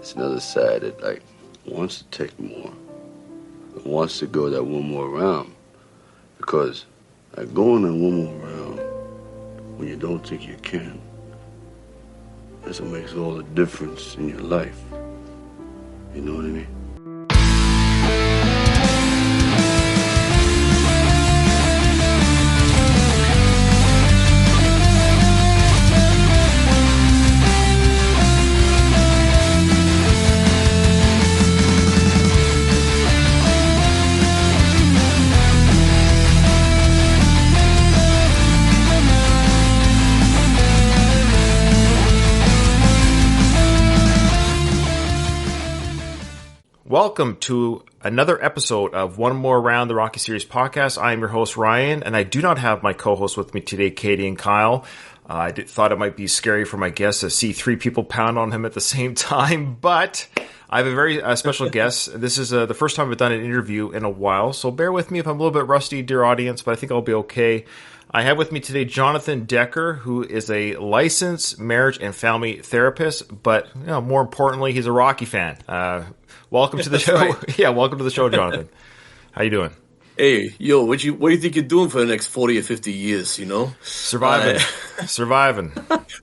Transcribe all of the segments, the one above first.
it's another side that like wants to take more, wants to go that one more round, because like going that one more round when you don't think you can, that's what makes all the difference in your life. You know what I mean? Welcome to another episode of One More Round, the Rocky Series podcast. I am your host, Ryan, and I do not have my co-host with me today, Katie and Kyle. I thought it might be scary for my guest to see three people pound on him at the same time, but I have a very special guest. This is the first time I've done an interview in a while, so bear with me if I'm a little bit rusty, dear audience, but I think I'll be okay. I have with me today Jonathan Decker, who is a licensed marriage and family therapist, but more importantly, he's a Rocky fan. Welcome to the show. Right. Yeah, welcome to the show, Jonathan. How you doing? Hey, yo, what do you think you're doing for the next 40 or 50 years, you know? Surviving. Surviving.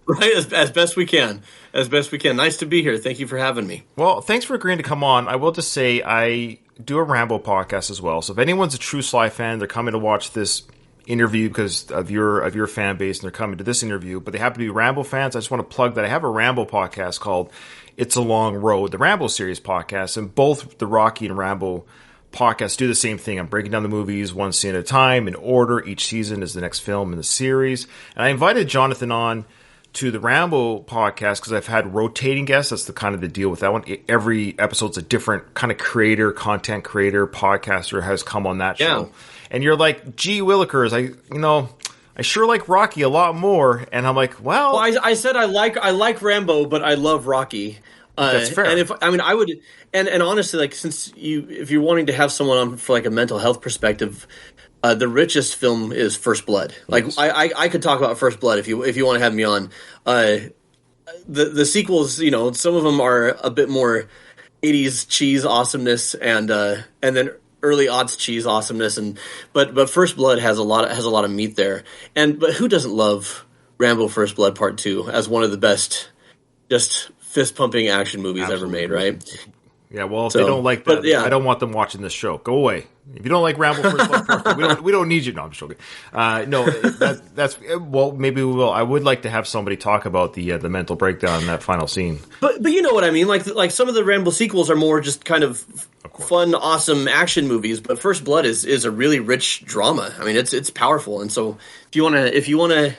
Right, as best we can. As best we can. Nice to be here. Thank you for having me. Well, thanks for agreeing to come on. I will just say I do a Rambo podcast as well. So if anyone's a true Sly fan, they're coming to watch this interview because of your fan base, and they're coming to this interview, but they happen to be Rambo fans. I just want to plug that I have a Rambo podcast called It's a Long Road, the Rambo series podcast, and both the Rocky and Rambo podcasts do the same thing. I'm breaking down the movies one scene at a time in order. Each season is the next film in the series. And I invited Jonathan on to the Rambo podcast because I've had rotating guests. That's the kind of the deal with that one. Every episode's a different kind of creator, content creator, podcaster has come on that show. And you're like, gee willikers, I sure like Rocky a lot more. And I'm like, well, I said I like Rambo, but I love Rocky. That's fair. And I would, and honestly, like, if you're wanting to have someone on for like a mental health perspective, the richest film is First Blood. Like, yes. I could talk about First Blood if you want to have me on. The sequels, some of them are a bit more 80s cheese awesomeness, and then early aughts cheese awesomeness, but First Blood has a lot of meat there. But who doesn't love Rambo First Blood Part 2 as one of the best just fist pumping action movies Absolutely. Ever made, right? Yeah, well, if they don't like that, I don't want them watching this show. Go away. If you don't like Rambo First Blood Part 2, we don't need you. No, I'm just joking. That's well, maybe we will. I would like to have somebody talk about the mental breakdown in that final scene. But you know what I mean? Like some of the Rambo sequels are more just kind of fun, awesome action movies. But First Blood is a really rich drama. I mean, it's powerful. And so if you wanna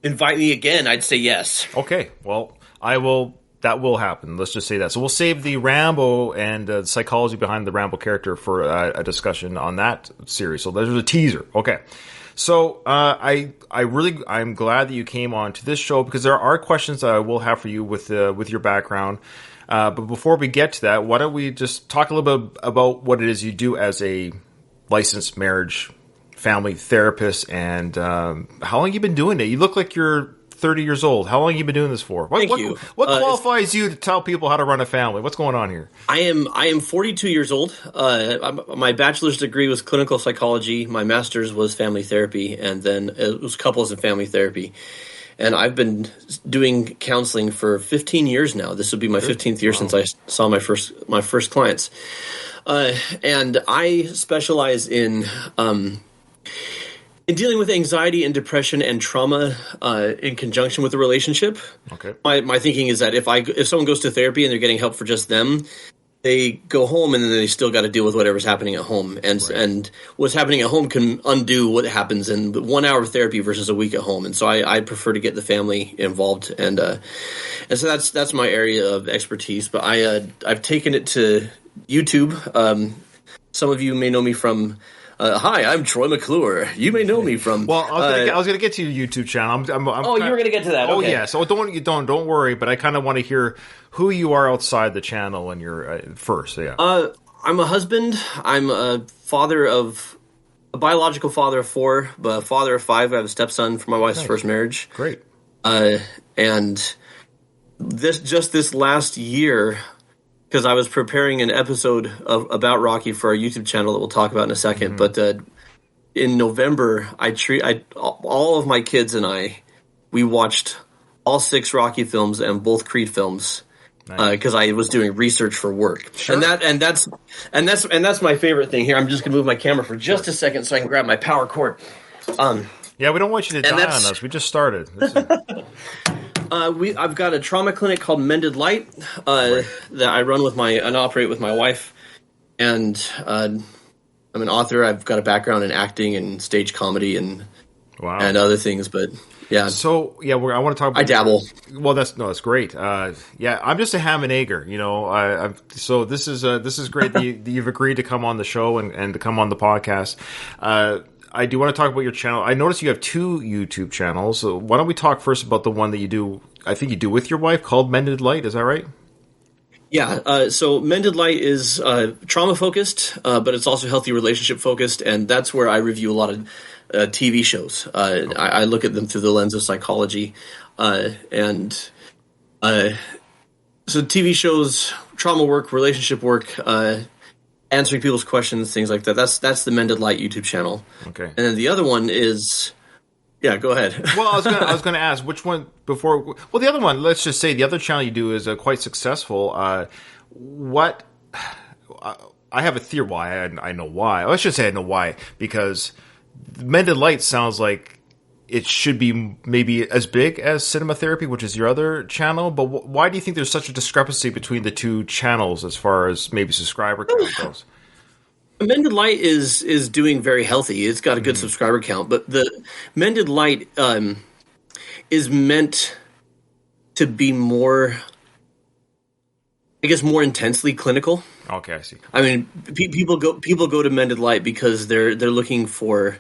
invite me again, I'd say yes. Okay. Well, I will. That will happen. Let's just say that. So we'll save the Rambo and the psychology behind the Rambo character for a discussion on that series. So there's a teaser. Okay. So I'm glad that you came on to this show because there are questions that I will have for you with your background. But before we get to that, why don't we just talk a little bit about what it is you do as a licensed marriage family therapist, and how long you been doing it? You look like you're 30 years old. How long have you been doing this for? Thank you. What qualifies you to tell people how to run a family? What's going on here? I am 42 years old. My bachelor's degree was clinical psychology. My master's was family therapy, and then it was couples and family therapy. And I've been doing counseling for 15 years now. This will be my 15th year since I saw my first clients. And I specialize in dealing with anxiety and depression and trauma in conjunction with a relationship. Okay. My thinking is that if someone goes to therapy and they're getting help for just them, they go home and then they still got to deal with whatever's happening at home. And what's happening at home can undo what happens in 1 hour of therapy versus a week at home. And so I prefer to get the family involved. And so that's my area of expertise. But I've taken it to YouTube. Some of you may know me from hi, I'm Troy McClure. You may know me from. Well, I was going to get to your YouTube channel. You were going to get to that. Oh okay. yeah. So don't worry. But I kind of want to hear who you are outside the channel and your first. Yeah. I'm a husband. I'm a biological father of 4, but a father of 5. I have a stepson from my wife's first marriage. Great. And this last year, because I was preparing an episode about Rocky for our YouTube channel that we'll talk about in a second. But in November, all of my kids and we watched all 6 Rocky films and both Creed films. Because I was doing research for work, Sure. and that's my favorite thing here. I'm just gonna move my camera for just a second so I can grab my power cord. Yeah, we don't want you to die on us. We just started. I've got a trauma clinic called Mended Light that I run and operate with my wife, and I'm an author. I've got a background in acting and stage comedy and other things, but. Yeah. So I want to talk about. I dabble. Well, that's great. Yeah, I'm just a ham and egger, so this is great that you've agreed to come on the show and to come on the podcast. I do want to talk about your channel. I noticed you have 2 YouTube channels. So why don't we talk first about the one that you do? I think you do with your wife, called Mended Light. Is that right? Yeah. So Mended Light is trauma focused, but it's also healthy relationship focused, and that's where I review a lot of TV shows. I look at them through the lens of psychology, and so TV shows, trauma work, relationship work, answering people's questions, things like that. That's the Mended Light YouTube channel. Okay. And then the other one is, yeah, go ahead. Well, I was going to ask which one before. Well, the other one. Let's just say the other channel you do is quite successful. What? I have a theory why. I know why. I should say I know why, because Mended Light sounds like it should be maybe as big as Cinema Therapy, which is your other channel. But why do you think there's such a discrepancy between the 2 channels as far as maybe subscriber count goes? Mended Light is doing very healthy. It's got a good subscriber count, but the Mended Light is meant to be more, I guess, more intensely clinical. Okay, I see. I mean, people go to Mended Light because they're looking for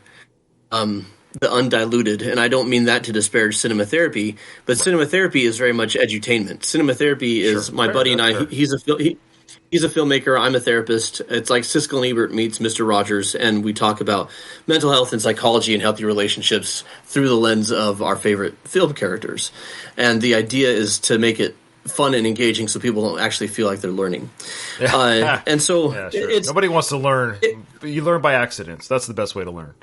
the undiluted, and I don't mean that to disparage Cinema Therapy, but Cinema Therapy is very much edutainment. Cinema Therapy is my buddy and I. He's a filmmaker. I'm a therapist. It's like Siskel and Ebert meets Mr. Rogers, and we talk about mental health and psychology and healthy relationships through the lens of our favorite film characters. And the idea is to make it fun and engaging so people don't actually feel like they're learning. And so nobody wants to learn. You learn by accidents. That's the best way to learn.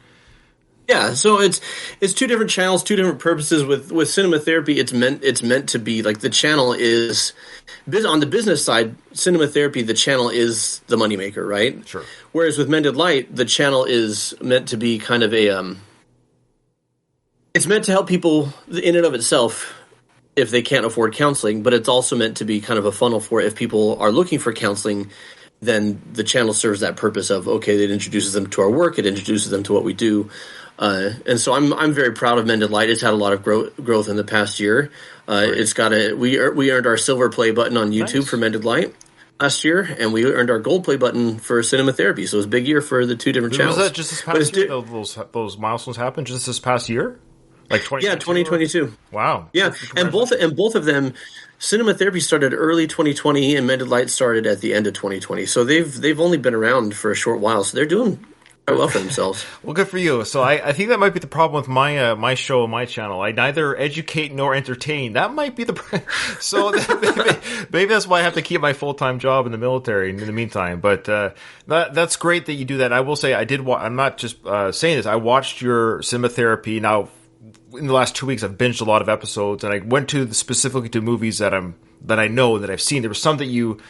Yeah, so it's 2 different channels, 2 different purposes. With Cinema Therapy, it's meant to be like the channel is on the business side. Cinema Therapy, the channel is the moneymaker, right? Sure. Whereas with Mended Light, the channel is meant to be kind of it's meant to help people in and of itself if they can't afford counseling, but it's also meant to be kind of a funnel for if people are looking for counseling. Then the channel serves that purpose of, okay, it introduces them to our work, it introduces them to what we do. And so I'm very proud of Mended Light. It's had a lot of growth in the past year. It's got we earned our silver play button on YouTube for Mended Light last year, and we earned our gold play button for Cinema Therapy. So it was a big year for the 2 different channels. Was that just this past year? Those milestones happened just this past year? Like 2022. Wow. Yeah, and both of them, Cinema Therapy started early 2020, and Mended Light started at the end of 2020. So they've only been around for a short while. So they're doing quite well for themselves. Well, good for you. So I think that might be the problem with my show and my channel. I neither educate nor entertain. That might be the so maybe that's why I have to keep my full-time job in the military in the meantime. But that's great that you do that. I will say I did. I'm not just saying this. I watched your Cinema Therapy now. In the last 2 weeks, I've binged a lot of episodes, and I went specifically to movies that I know that I've seen. There was some that you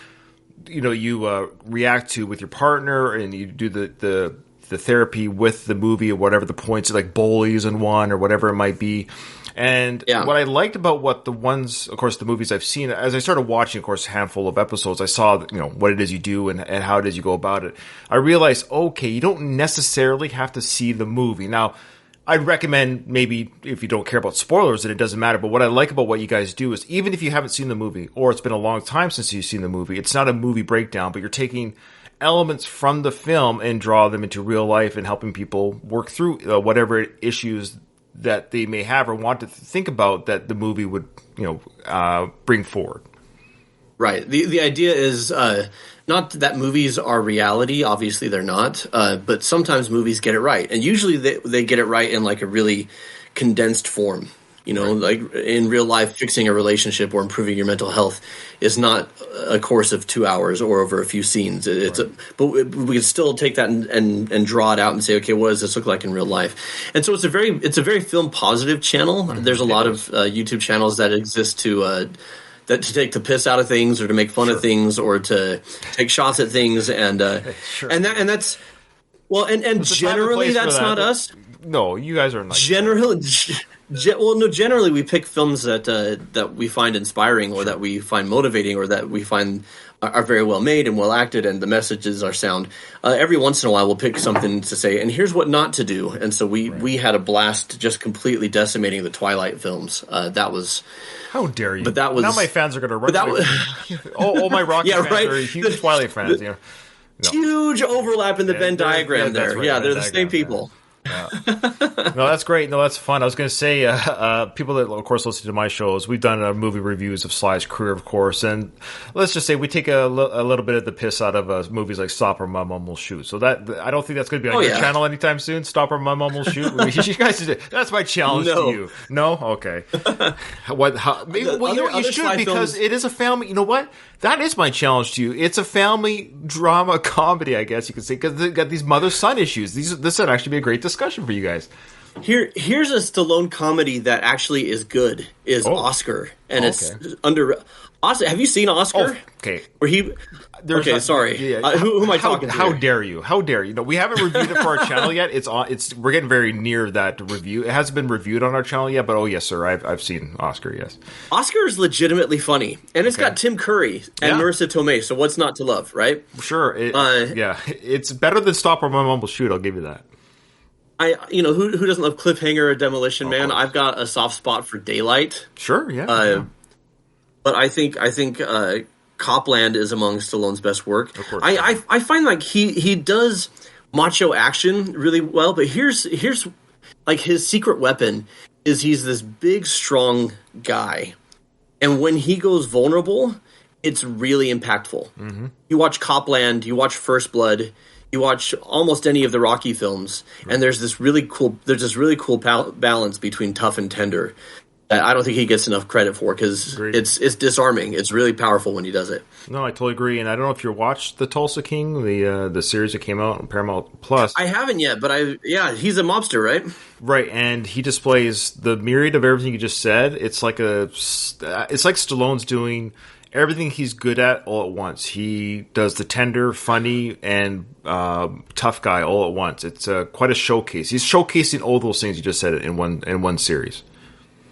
react to with your partner, and you do the therapy with the movie or whatever the points, like Bullies and one or whatever it might be. And what I liked about of course, the movies I've seen, as I started watching, of course, a handful of episodes, I saw, what it is you do and how it is you go about it. I realized, okay, you don't necessarily have to see the movie. Now, I'd recommend maybe if you don't care about spoilers, then it doesn't matter. But what I like about what you guys do is even if you haven't seen the movie or it's been a long time since you've seen the movie, it's not a movie breakdown, but you're taking elements from the film and draw them into real life and helping people work through whatever issues that they may have or want to think about that the movie would, bring forward. Right. The idea is not that movies are reality. Obviously, they're not. But sometimes movies get it right, and usually they get it right in like a really condensed form. You know, like in real life, fixing a relationship or improving your mental health is not a course of 2 hours or over a few scenes. But we can still take that and draw it out and say, okay, what does this look like in real life? And so it's a very film positive channel. There's a lot of YouTube channels that exist to take the piss out of things or to make fun of things or to take shots at things and that's well and generally that's not us. No, you guys are not. Generally we pick films that we find inspiring or that we find motivating or that we find are very well made and well acted and the messages are sound. Every once in a while we'll pick something to say, and here's what not to do. And so we had a blast just completely decimating the Twilight films. That was... How dare you? But that was... Now my fans are going to run away. All my Rocky fans are huge Twilight fans. You know? No. Huge overlap in the Venn diagram there. Right, they're the same people. Yeah. No, that's great. No, that's fun. I was going to say, people that, of course, listen to my shows, we've done movie reviews of Sly's career, of course, and let's just say we take a little bit of the piss out of movies like Stop or My Mom Will Shoot. So that I don't think that's going to be on your channel anytime soon. Stop or My Mom Will Shoot. You guys, that's my challenge to you. No, okay. You should because it is a family. You know what? That is my challenge to you. It's a family drama comedy, I guess you could say, because they got these mother-son issues. This would actually be a great discussion for you guys. Here's a Stallone comedy that actually is good. Oscar, and it's under. Oscar, have you seen Oscar? Okay. Where he. Sorry. Yeah. Who am I talking to? How dare you? How dare you? No, we haven't reviewed it for our channel yet. We're getting very near that review. It hasn't been reviewed on our channel yet, but yes, sir, I've seen Oscar. Yes. Oscar is legitimately funny, and it's got Tim Curry and Marissa Tomei. So what's not to love, right? Sure. It's better than Stop or My Mom Will Shoot. I'll give you that. Who doesn't love Cliffhanger or Demolition Man? I've got a soft spot for Daylight. Sure. Yeah. But I think Copland is among Stallone's best work. Of course. I find like he does macho action really well, but here's like his secret weapon is he's this big, strong guy, and when he goes vulnerable, it's really impactful. Mm-hmm. You watch Copland, you watch First Blood, you watch almost any of the Rocky films, and there's this really cool balance between tough and tender. I don't think he gets enough credit for because it's disarming. It's really powerful when he does it. No, I totally agree. And I don't know if you watched The Tulsa King, the series that came out on Paramount Plus. I haven't yet, but he's a mobster, right? Right, and he displays the myriad of everything you just said. It's like Stallone's doing everything he's good at all at once. He does the tender, funny, and tough guy all at once. It's quite a showcase. He's showcasing all those things you just said in one series.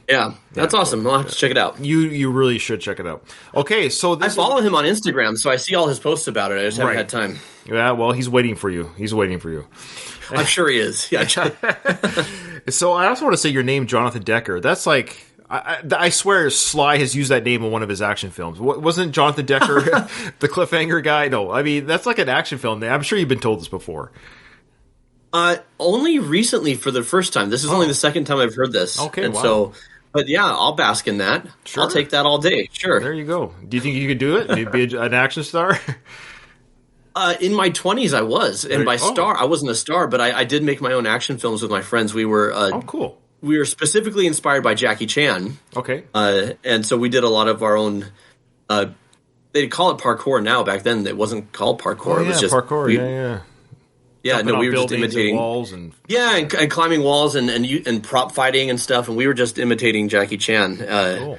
Yeah, that's awesome. I'll have to check it out. You really should check it out. Okay, so I follow him on Instagram, so I see all his posts about it. I just haven't had time. Yeah, well, he's waiting for you. I'm sure he is. Yeah. So I also want to say your name, Jonathan Decker. That's like... I swear Sly has used that name in one of his action films. Wasn't Jonathan Decker the cliffhanger guy? No, I mean, that's like an action film name. I'm sure you've been told this before. Only recently for the first time. This is only the second time I've heard this. Okay, and so... But yeah, I'll bask in that. Sure. I'll take that all day. Sure. There you go. Do you think you could do it? You'd be an action star? In my 20s, I was. And by star, I wasn't a star, but I did make my own action films with my friends. We were... cool. We were specifically inspired by Jackie Chan. Okay. And so we did a lot of our own... they call it parkour now. Back then, it wasn't called parkour. It was just... parkour, yeah. Yeah, no, we were just imitating walls and climbing walls and prop fighting and stuff, and we were just imitating Jackie Chan. Cool.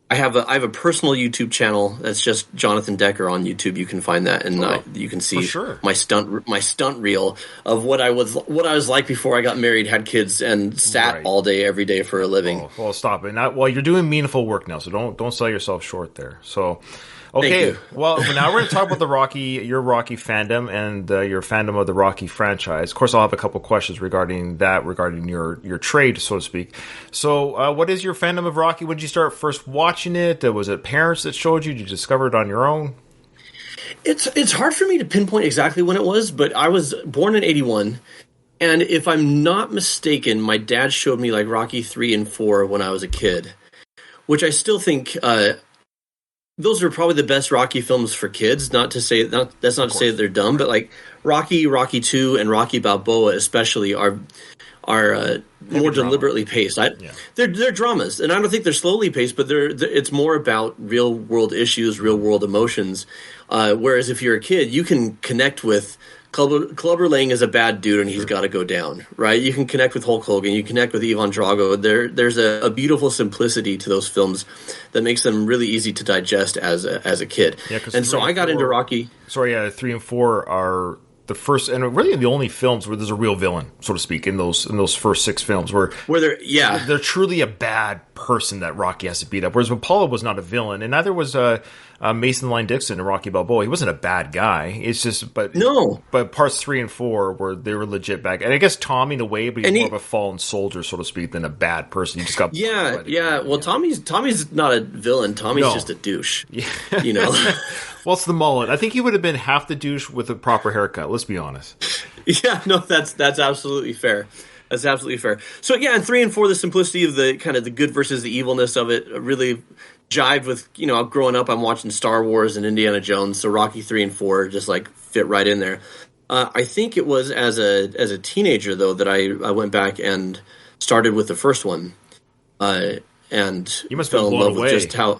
I have a personal YouTube channel that's just Jonathan Decker on YouTube. You can find that, and you can see my stunt reel of what I was like before I got married, had kids, and sat all day every day for a living. Oh, well, stop it! Well, you're doing meaningful work now, so don't sell yourself short there. So. Okay, well, now we're going to talk about your Rocky fandom and your fandom of the Rocky franchise. Of course, I'll have a couple questions regarding your trade, so to speak. So, what is your fandom of Rocky? When did you start first watching it? Was it parents that showed you? Did you discover it on your own? It's hard for me to pinpoint exactly when it was, but I was born in 81, and if I'm not mistaken, my dad showed me like Rocky 3 and 4 when I was a kid, which I still think... those are probably the best Rocky films for kids. That's not to say that they're dumb, but like Rocky 2, and Rocky Balboa especially are more deliberately paced. They're dramas, and I don't think they're slowly paced, but it's more about real world issues, real world emotions. Whereas if you're a kid, you can connect with Clubber Lang is a bad dude and he's got to go down, right? You can connect with Hulk Hogan, you connect with Ivan Drago. There's a beautiful simplicity to those films that makes them really easy to digest as a kid. Yeah, and so I got into Rocky. Sorry, 3 and 4 are the first and really the only films where there's a real villain, so to speak, in those first 6 films where they're truly a bad person that Rocky has to beat up. Whereas Apollo was not a villain, and neither was Mason Line Dixon and Rocky Balboa. He wasn't a bad guy. It's just, but parts 3 and 4 were they were legit bad. And I guess Tommy in a way, but he's more of a fallen soldier, so to speak, than a bad person. He just got Well, Tommy's not a villain. Tommy's just a douche. Yeah. You know. Well, it's the mullet. I think he would have been half the douche with a proper haircut. Let's be honest. Yeah, no, that's absolutely fair. That's absolutely fair. So yeah, in 3 and 4, the simplicity of the kind of the good versus the evilness of it really jived with, you know, growing up, I'm watching Star Wars and Indiana Jones, so Rocky 3 and 4 just like fit right in there. I think it was as a teenager though that I went back and started with the first one, and you must fell in love with just how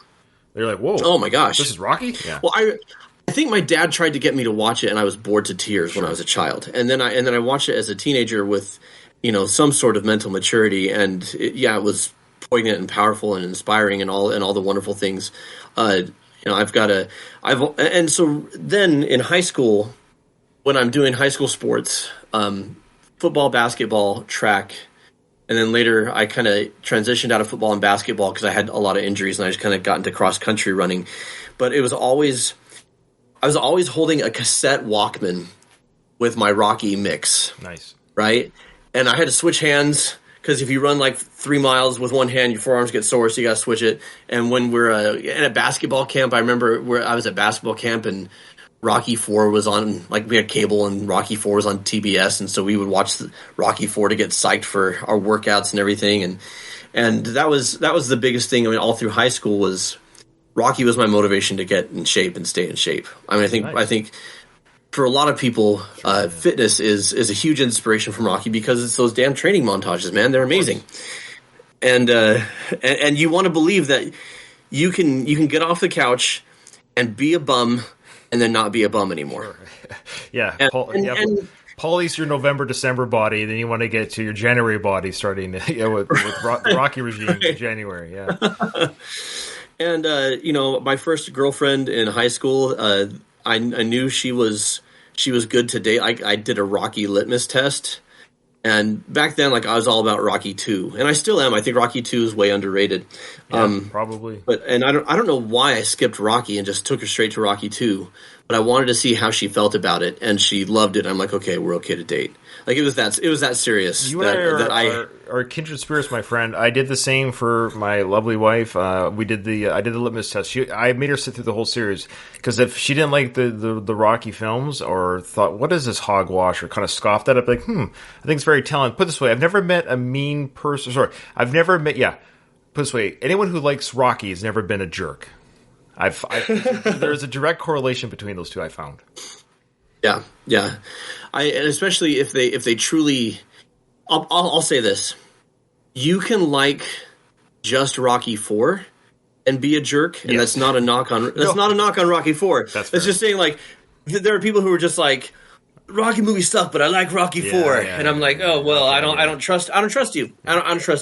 they're like, whoa, oh my gosh, this is Rocky. Yeah. Well, I think my dad tried to get me to watch it, and I was bored to tears when I was a child, and then I watched it as a teenager with, you know, some sort of mental maturity, and it was poignant and powerful and inspiring and all the wonderful things. You know, and so then in high school, when I'm doing high school sports, football, basketball, track, and then later I kind of transitioned out of football and basketball because I had a lot of injuries and I just kind of got into cross country running. But I was always holding a cassette Walkman with my Rocky mix. Nice. Right? And I had to switch hands because if you run like 3 miles with one hand, your forearms get sore, so you got to switch it. And when we're at a basketball camp, I remember where I was at basketball camp and Rocky 4 was on, like we had cable and Rocky 4 was on TBS, and so we would watch Rocky 4 to get psyched for our workouts and everything. And that was the biggest thing. I mean, all through high school was Rocky was my motivation to get in shape and stay in shape. I mean, I think for a lot of people, fitness is a huge inspiration from Rocky because it's those damn training montages, man. They're amazing. And you want to believe that you can get off the couch and be a bum and then not be a bum anymore. Yeah. Paulie's your November, December body. Then you want to get to your January body starting with Rocky regime in January. Yeah. And, you know, my first girlfriend in high school, I knew she was good to date. I did a Rocky litmus test. And back then, like, I was all about Rocky 2, and I still am. I think Rocky 2 is way underrated. Yeah, probably. But I don't know why I skipped Rocky and just took her straight to Rocky 2. But I wanted to see how she felt about it, and she loved it. I'm like, okay, we're okay to date. Like it was that serious. You are kindred spirits, my friend. I did the same for my lovely wife. I did the litmus test. I made her sit through the whole series because if she didn't like the Rocky films or thought, what is this hogwash, or kind of scoffed at it, like, I think it's very telling. Put it this way, I've never met a mean person. Sorry, Put it this way, anyone who likes Rocky has never been a jerk. There's a direct correlation between those two, I found. Yeah. And especially if they truly, I'll say this: you can like just Rocky 4 and be a jerk, and that's not a knock on not a knock on Rocky 4. That's just saying, like, there are people who are just like, Rocky movies suck, but I like Rocky 4, and I'm like, oh well, I don't trust you. I don't trust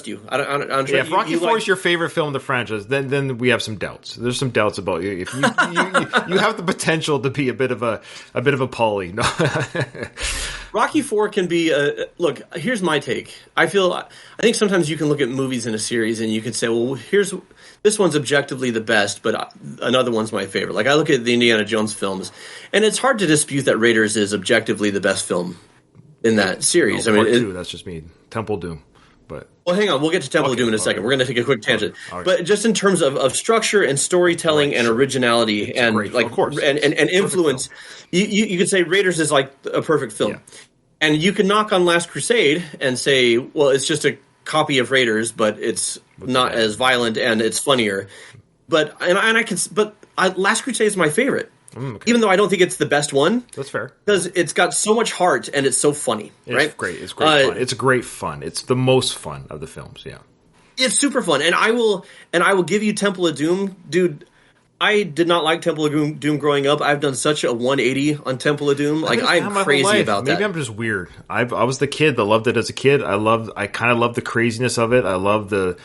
you. If Rocky 4 is your favorite film in the franchise, then we have some doubts. There's some doubts about you. If you have the potential to be a bit of a Paulie. No. Rocky 4 can be look. Here's my take. I think sometimes you can look at movies in a series and you could say, well, this one's objectively the best, but another one's my favorite. Like, I look at the Indiana Jones films, and it's hard to dispute that Raiders is objectively the best film in that series. No, part 2, that's just me. Temple Doom. But well, hang on. We'll get to Temple of Doom in a second. We're going to take a quick tangent. Right. But just in terms of structure and storytelling and originality and like and influence, you could say Raiders is like a perfect film. Yeah. And you can knock on Last Crusade and say, well, it's just a copy of Raiders, but it's not as violent and it's funnier. But Last Crusade is my favorite. Okay. Even though I don't think it's the best one. That's fair. Because it's got so much heart and it's so funny, right? It's great. It's great fun. It's great fun. It's the most fun of the films, yeah. It's super fun. And I will give you Temple of Doom. Dude, I did not like Temple of Doom growing up. I've done such a 180 on Temple of Doom. Like, I'm crazy about that. Maybe I'm just weird. I was the kid that loved it as a kid. I kind of loved the craziness of it. I love the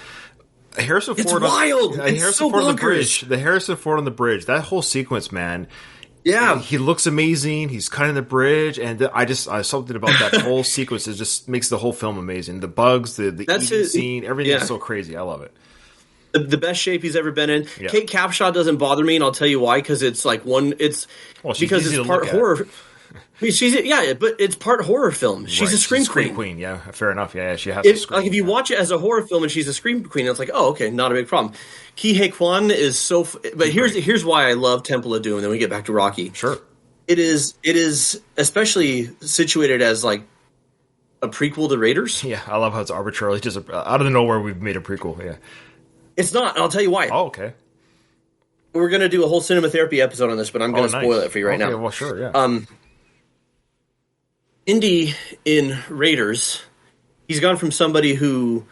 Harrison Ford. It's wild. It's so Ford on the bonkers. bridge. The Harrison Ford on the bridge. That whole sequence, man. Yeah, he looks amazing. He's cutting the bridge, and something about that whole sequence. It just makes the whole film amazing. The bugs, the eating scene, everything is so crazy. I love it. The best shape he's ever been in. Yeah. Kate Capshaw doesn't bother me, and I'll tell you why. Because it's like because it's part horror. But it's part horror film. She's a scream queen. Yeah, fair enough. Yeah, she has to scream. Like if you watch it as a horror film and she's a scream queen, it's like, oh, okay, not a big problem. Ki Hei Kwan is so. But here's why I love Temple of Doom. And then we get back to Rocky. Sure. It is especially situated as like a prequel to Raiders. Yeah, I love how it's arbitrarily just out of nowhere we've made a prequel. Yeah. It's not. And I'll tell you why. Oh, okay. We're gonna do a whole cinema therapy episode on this, but I'm gonna spoil it for you right now. Well, sure. Yeah. Indy in Raiders, he's gone from somebody who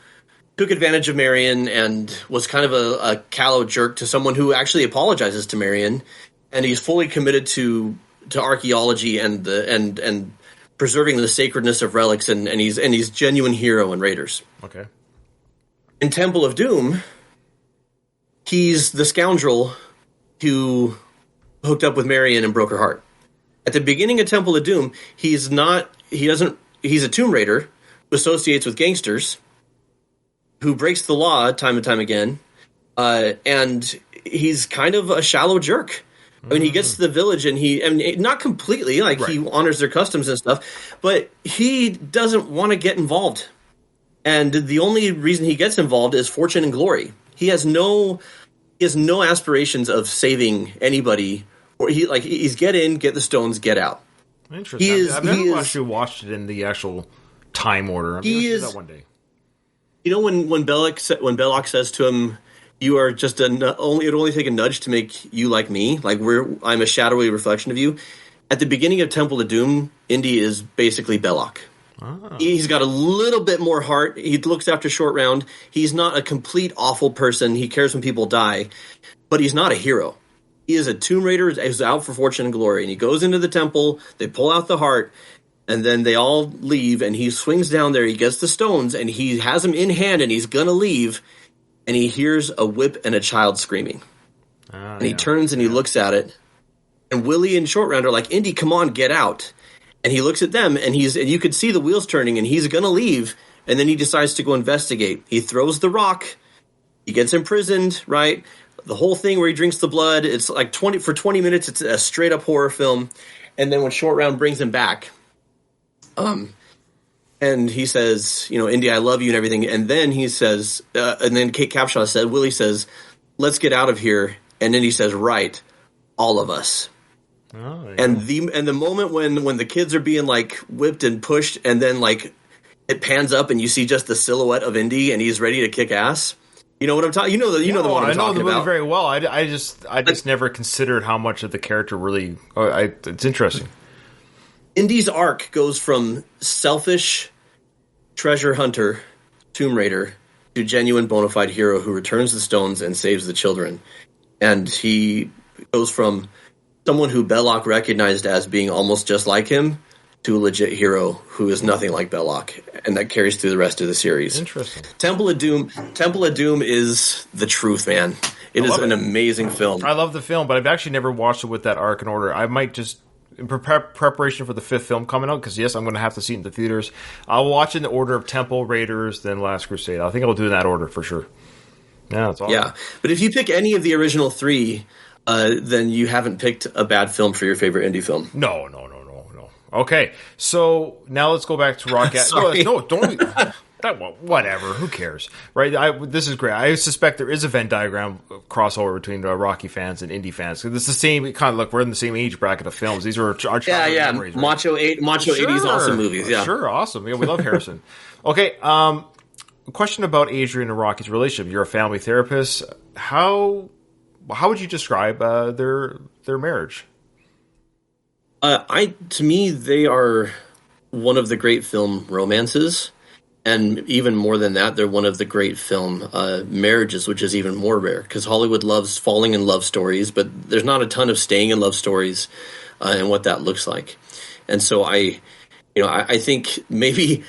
took advantage of Marion and was kind of a callow jerk to someone who actually apologizes to Marion, and he's fully committed to archaeology and preserving the sacredness of relics, and he's genuine hero in Raiders. Okay. In Temple of Doom, he's the scoundrel who hooked up with Marion and broke her heart. At the beginning of Temple of Doom, he's a Tomb Raider who associates with gangsters, who breaks the law time and time again, and he's kind of a shallow jerk. I mean, he gets to the village and not completely, he honors their customs and stuff, but he doesn't want to get involved. And the only reason he gets involved is fortune and glory. He has no aspirations of saving anybody. Or he's get in, get the stones, get out. Interesting. I've never actually watched it in the actual time order. I'm going to do that one day. You know when Belloc says to him, "You are just it'd only take a nudge to make you like me. Like I'm a shadowy reflection of you." At the beginning of Temple of Doom, Indy is basically Belloc. Oh. He's got a little bit more heart. He looks after Short Round. He's not a complete awful person. He cares when people die, but he's not a hero. He is a Tomb Raider who's out for fortune and glory, and he goes into the temple, they pull out the heart, and then they all leave, and he swings down there, he gets the stones, and he has them in hand, and he's gonna leave, and he hears a whip and a child screaming. And he turns and he looks at it, and Willie and Short Round are like, Indy, come on, get out. And he looks at them, and you could see the wheels turning, and he's gonna leave, and then he decides to go investigate. He throws the rock, he gets imprisoned, right? The whole thing where he drinks the blood, it's like 20 minutes, it's a straight up horror film. And then when Short Round brings him back, and he says, Indy, I love you and everything. And then he says, and then Kate Capshaw said, Willie says, let's get out of here. And then he says, right, all of us. Oh, yeah. And the moment when the kids are being like whipped and pushed, and then like it pans up and you see just the silhouette of Indy and he's ready to kick ass. You know what I'm talking? You know the one I'm talking about. I know the movie very well. I just never considered how much of the character really. It's interesting. Indy's arc goes from selfish treasure hunter, Tomb Raider, to genuine bona fide hero who returns the stones and saves the children, and he goes from someone who Belloc recognized as being almost just like him to a legit hero who is nothing like Belloc, and that carries through the rest of the series. Interesting. Temple of Doom is the truth, man. It is an amazing film. I love the film, but I've actually never watched it with that arc and order. I might just, in preparation for the 5th film coming out, because yes, I'm going to have to see it in the theaters, I'll watch it in the order of Temple, Raiders, then Last Crusade. I think I'll do it in that order for sure. Yeah, that's awesome. Yeah, but if you pick any of the original 3, then you haven't picked a bad film for your favorite indie film. No. Okay, so now let's go back to Rock. No, don't. Whatever. Who cares, right? This is great. I suspect there is a Venn diagram crossover between Rocky fans and indie fans. Because it's the same kind of look. We're in the same age bracket of films. These are our childhood memories. Right? Macho 80s, awesome movies. Yeah, sure, awesome. Yeah, we love Harrison. Okay, question about Adrian and Rocky's relationship. You're a family therapist. How would you describe their marriage? To me, they are one of the great film romances, and even more than that, they're one of the great film marriages, which is even more rare because Hollywood loves falling in love stories, but there's not a ton of staying in love stories and what that looks like. And so I think maybe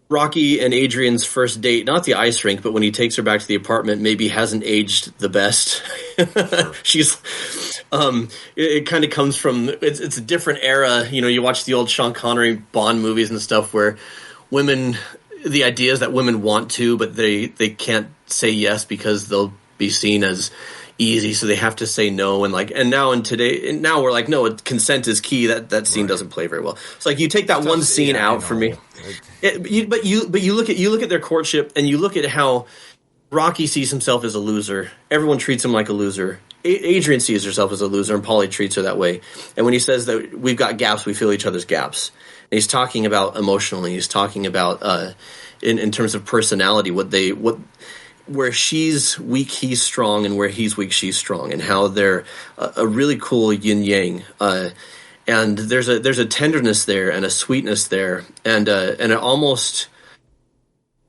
Rocky and Adrian's first date, not the ice rink, but when he takes her back to the apartment, maybe hasn't aged the best. Sure. She's, it kind of comes from, it's a different era. You watch the old Sean Connery Bond movies and stuff where women, the idea is that women want to, but they can't say yes because they'll be seen as easy, so they have to say no. And now we're like, no, consent is key. That scene doesn't play very well. It's like you take that one scene out for me. But you look at their courtship and you look at how Rocky sees himself as a loser. Everyone treats him like a loser. Adrian sees herself as a loser, and Paulie treats her that way. And when he says that we've got gaps, we fill each other's gaps. And he's talking about emotionally. He's talking about in terms of personality, where she's weak, he's strong, and where he's weak, she's strong, and how they're a really cool yin yang. And there's a tenderness there and a sweetness there and an almost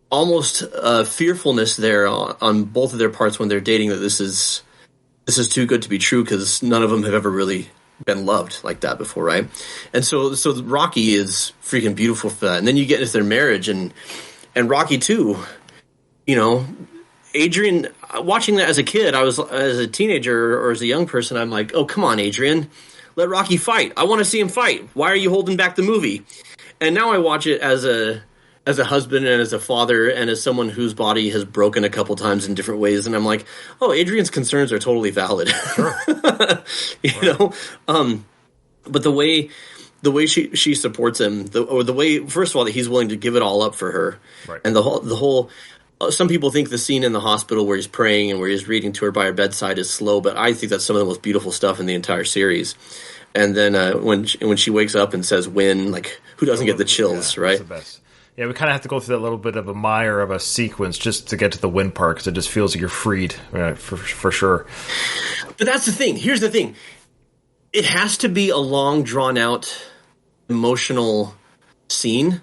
fearfulness there on both of their parts when they're dating, that this is too good to be true because none of them have ever really been loved like that before, right? And so Rocky is freaking beautiful for that. And then you get into their marriage and Rocky too, Adrian, watching that as a kid, as a teenager or as a young person, I'm like, oh, come on, Adrian. Let Rocky fight. I want to see him fight. Why are you holding back the movie? And now I watch it as a husband and as a father and as someone whose body has broken a couple times in different ways. And I'm like, oh, Adrian's concerns are totally valid. Sure. But the way she supports him, the way, first of all, that he's willing to give it all up for her. Right. And the whole some people think the scene in the hospital where he's praying and where he's reading to her by her bedside is slow, but I think that's some of the most beautiful stuff in the entire series. And then when she wakes up and says "win," like who doesn't get the chills, right? That's the best. Yeah, we kind of have to go through that little bit of a mire of a sequence just to get to the win part because it just feels like you're freed, for sure. But that's the thing. Here's the thing: it has to be a long, drawn out, emotional scene,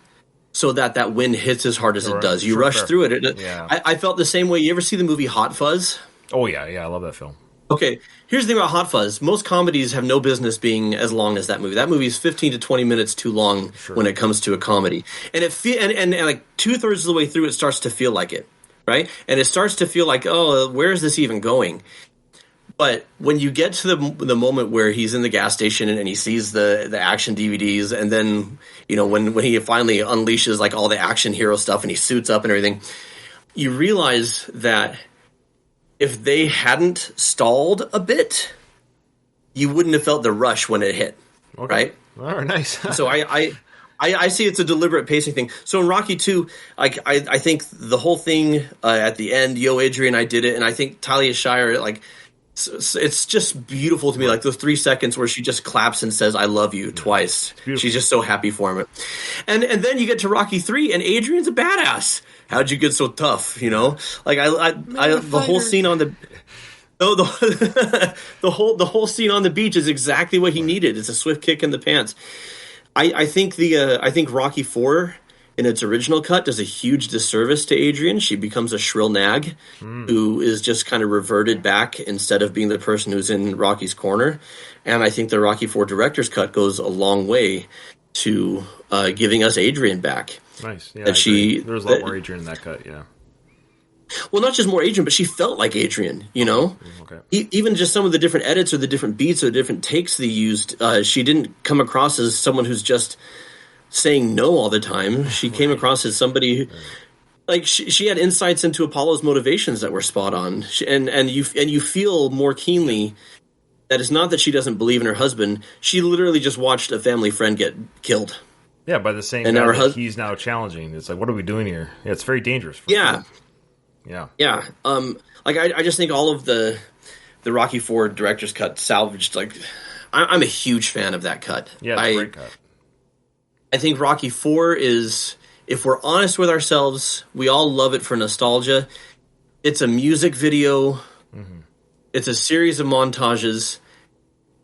so that win hits as hard as it does. You rush through it. I felt the same way. You ever see the movie Hot Fuzz? Oh, yeah, I love that film. Okay, here's the thing about Hot Fuzz. Most comedies have no business being as long as that movie. That movie is 15 to 20 minutes too long when it comes to a comedy. And and like 2/3 of the way through, it starts to feel like it, right? And it starts to feel like, oh, where is this even going? But when you get to the moment where he's in the gas station and he sees the action DVDs, and then when he finally unleashes like all the action hero stuff and he suits up and everything, you realize that if they hadn't stalled a bit, you wouldn't have felt the rush when it hit, right? All right, nice. So I see it's a deliberate pacing thing. So in Rocky 2, like I think the whole thing at the end, Yo Adrian, I did it, and I think Talia Shire, like. It's just beautiful to me, like those 3 seconds where she just claps and says "I love you" twice. She's just so happy for him. And then you get to Rocky 3, and Adrian's a badass. How'd you get so tough? Like I the whole scene on the the whole scene on the beach is exactly what he needed. It's a swift kick in the pants. I think Rocky 4. In its original cut, does a huge disservice to Adrian. She becomes a shrill nag who is just kind of reverted back instead of being the person who's in Rocky's corner. And I think the Rocky IV director's cut goes a long way to giving us Adrian back. Nice. Yeah, there's a lot more Adrian in that cut, yeah. Well, not just more Adrian, but she felt like Adrian, Okay. Even just some of the different edits or the different beats or the different takes they used, she didn't come across as someone who's just saying no all the time. She came across as somebody who, like she had insights into Apollo's motivations that were spot on, and you feel more keenly that it's not that she doesn't believe in her husband. She literally just watched a family friend get killed. Yeah, by the same guy that he's now challenging. It's like, what are we doing here? Yeah, it's very dangerous. Yeah. Yeah. Like I just think all of the Rocky IV director's cut salvaged. Like I'm a huge fan of that cut. Yeah, it's a great cut. I think Rocky IV is, if we're honest with ourselves, we all love it for nostalgia. It's a music video. Mm-hmm. It's a series of montages.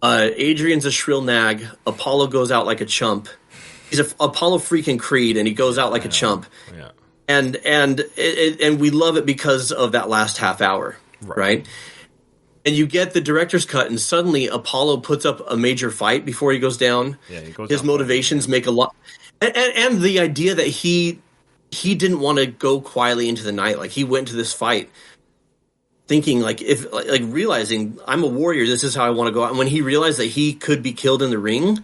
Adrian's a shrill nag. Apollo goes out like a chump. He's a Apollo freaking Creed, and he goes out like a chump. Yeah. And we love it because of that last half hour, right? And you get the director's cut, and suddenly Apollo puts up a major fight before he goes down. Yeah, he goes His down motivations make a lot, and the idea that he didn't want to go quietly into the night, like he went to this fight thinking like realizing I'm a warrior, this is how I want to go out. And when he realized that he could be killed in the ring,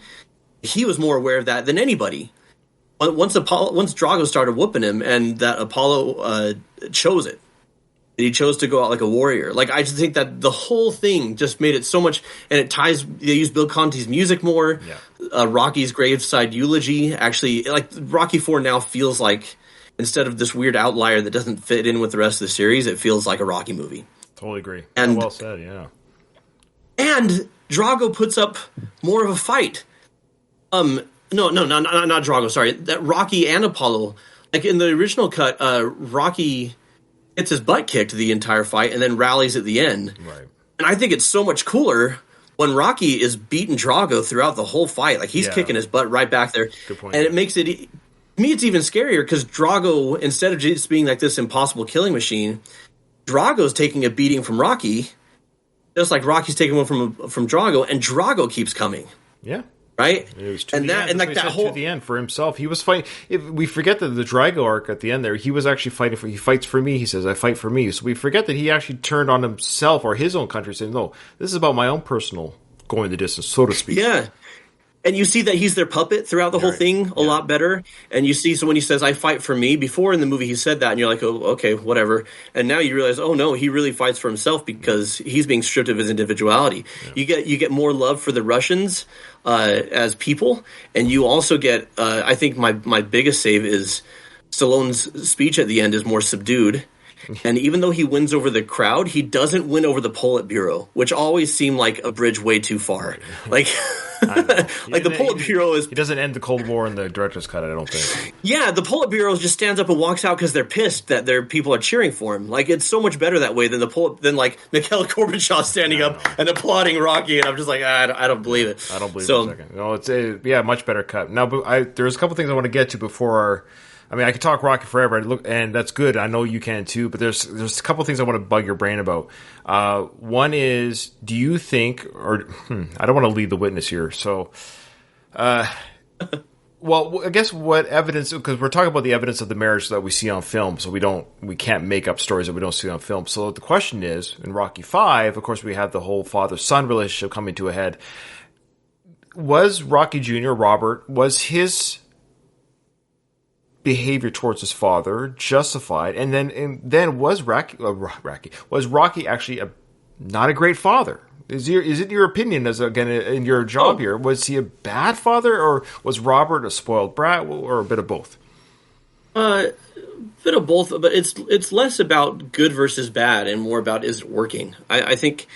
he was more aware of that than anybody. Once Drago started whooping him, and that Apollo chose it. He chose to go out like a warrior. Like, I just think that the whole thing just made it so much, and it ties. They use Bill Conti's music more. Yeah. Rocky's graveside eulogy actually, like Rocky IV now feels like, instead of this weird outlier that doesn't fit in with the rest of the series, it feels like a Rocky movie. Totally agree. And well said. Yeah. And Drago puts up more of a fight. No, not Drago. Sorry, that Rocky and Apollo. Like in the original cut, Rocky gets his butt kicked the entire fight and then rallies at the end. Right. And I think it's so much cooler when Rocky is beating Drago throughout the whole fight. Like, he's kicking his butt right back there. Good point. And it makes it, to me, it's even scarier because Drago, instead of just being like this impossible killing machine, Drago's taking a beating from Rocky, just like Rocky's taking one from Drago, and Drago keeps coming. Yeah. Right? And that whole to the end for himself. He was fighting. We forget that the Drago arc at the end there, he was actually fighting for. He fights for me. He says, "I fight for me." So we forget that he actually turned on himself or his own country, saying, "No, this is about my own personal going the distance, so to speak." Yeah. And you see that he's their puppet throughout the whole thing a lot better. And you see, so when he says, "I fight for me," before in the movie he said that, and you're like, "Oh, okay, whatever." And now you realize, oh no, he really fights for himself because he's being stripped of his individuality. Yeah. You get more love for the Russians as people, and you also get, I think my biggest save is Stallone's speech at the end is more subdued. And even though he wins over the crowd, he doesn't win over the Politburo, which always seemed like a bridge way too far. Like, like the Politburo is... He doesn't end the Cold War in the director's cut, I don't think. Yeah, the Politburo just stands up and walks out because they're pissed that their people are cheering for him. Like, it's so much better that way than like Mikhail Gorbachev standing up and applauding Rocky, and I'm just like, I don't believe it. I don't believe it for a second. No, it's a much better cut. Now, but there's a couple things I want to get to before our... I mean, I could talk Rocky forever, and that's good. I know you can too, but there's a couple things I want to bug your brain about. One is, do you think, or I don't want to lead the witness here, so, well, I guess what evidence, because we're talking about the evidence of the marriage that we see on film, so we can't make up stories that we don't see on film. So the question is, in Rocky V, of course, we have the whole father-son relationship coming to a head. Was Rocky Jr., Robert, was his behavior towards his father justified, and then was Rocky actually not a great father? Is it your opinion, as again in your job here, was he a bad father, or was Robert a spoiled brat, or a bit of both? A bit of both, but it's less about good versus bad and more about, is it working? I think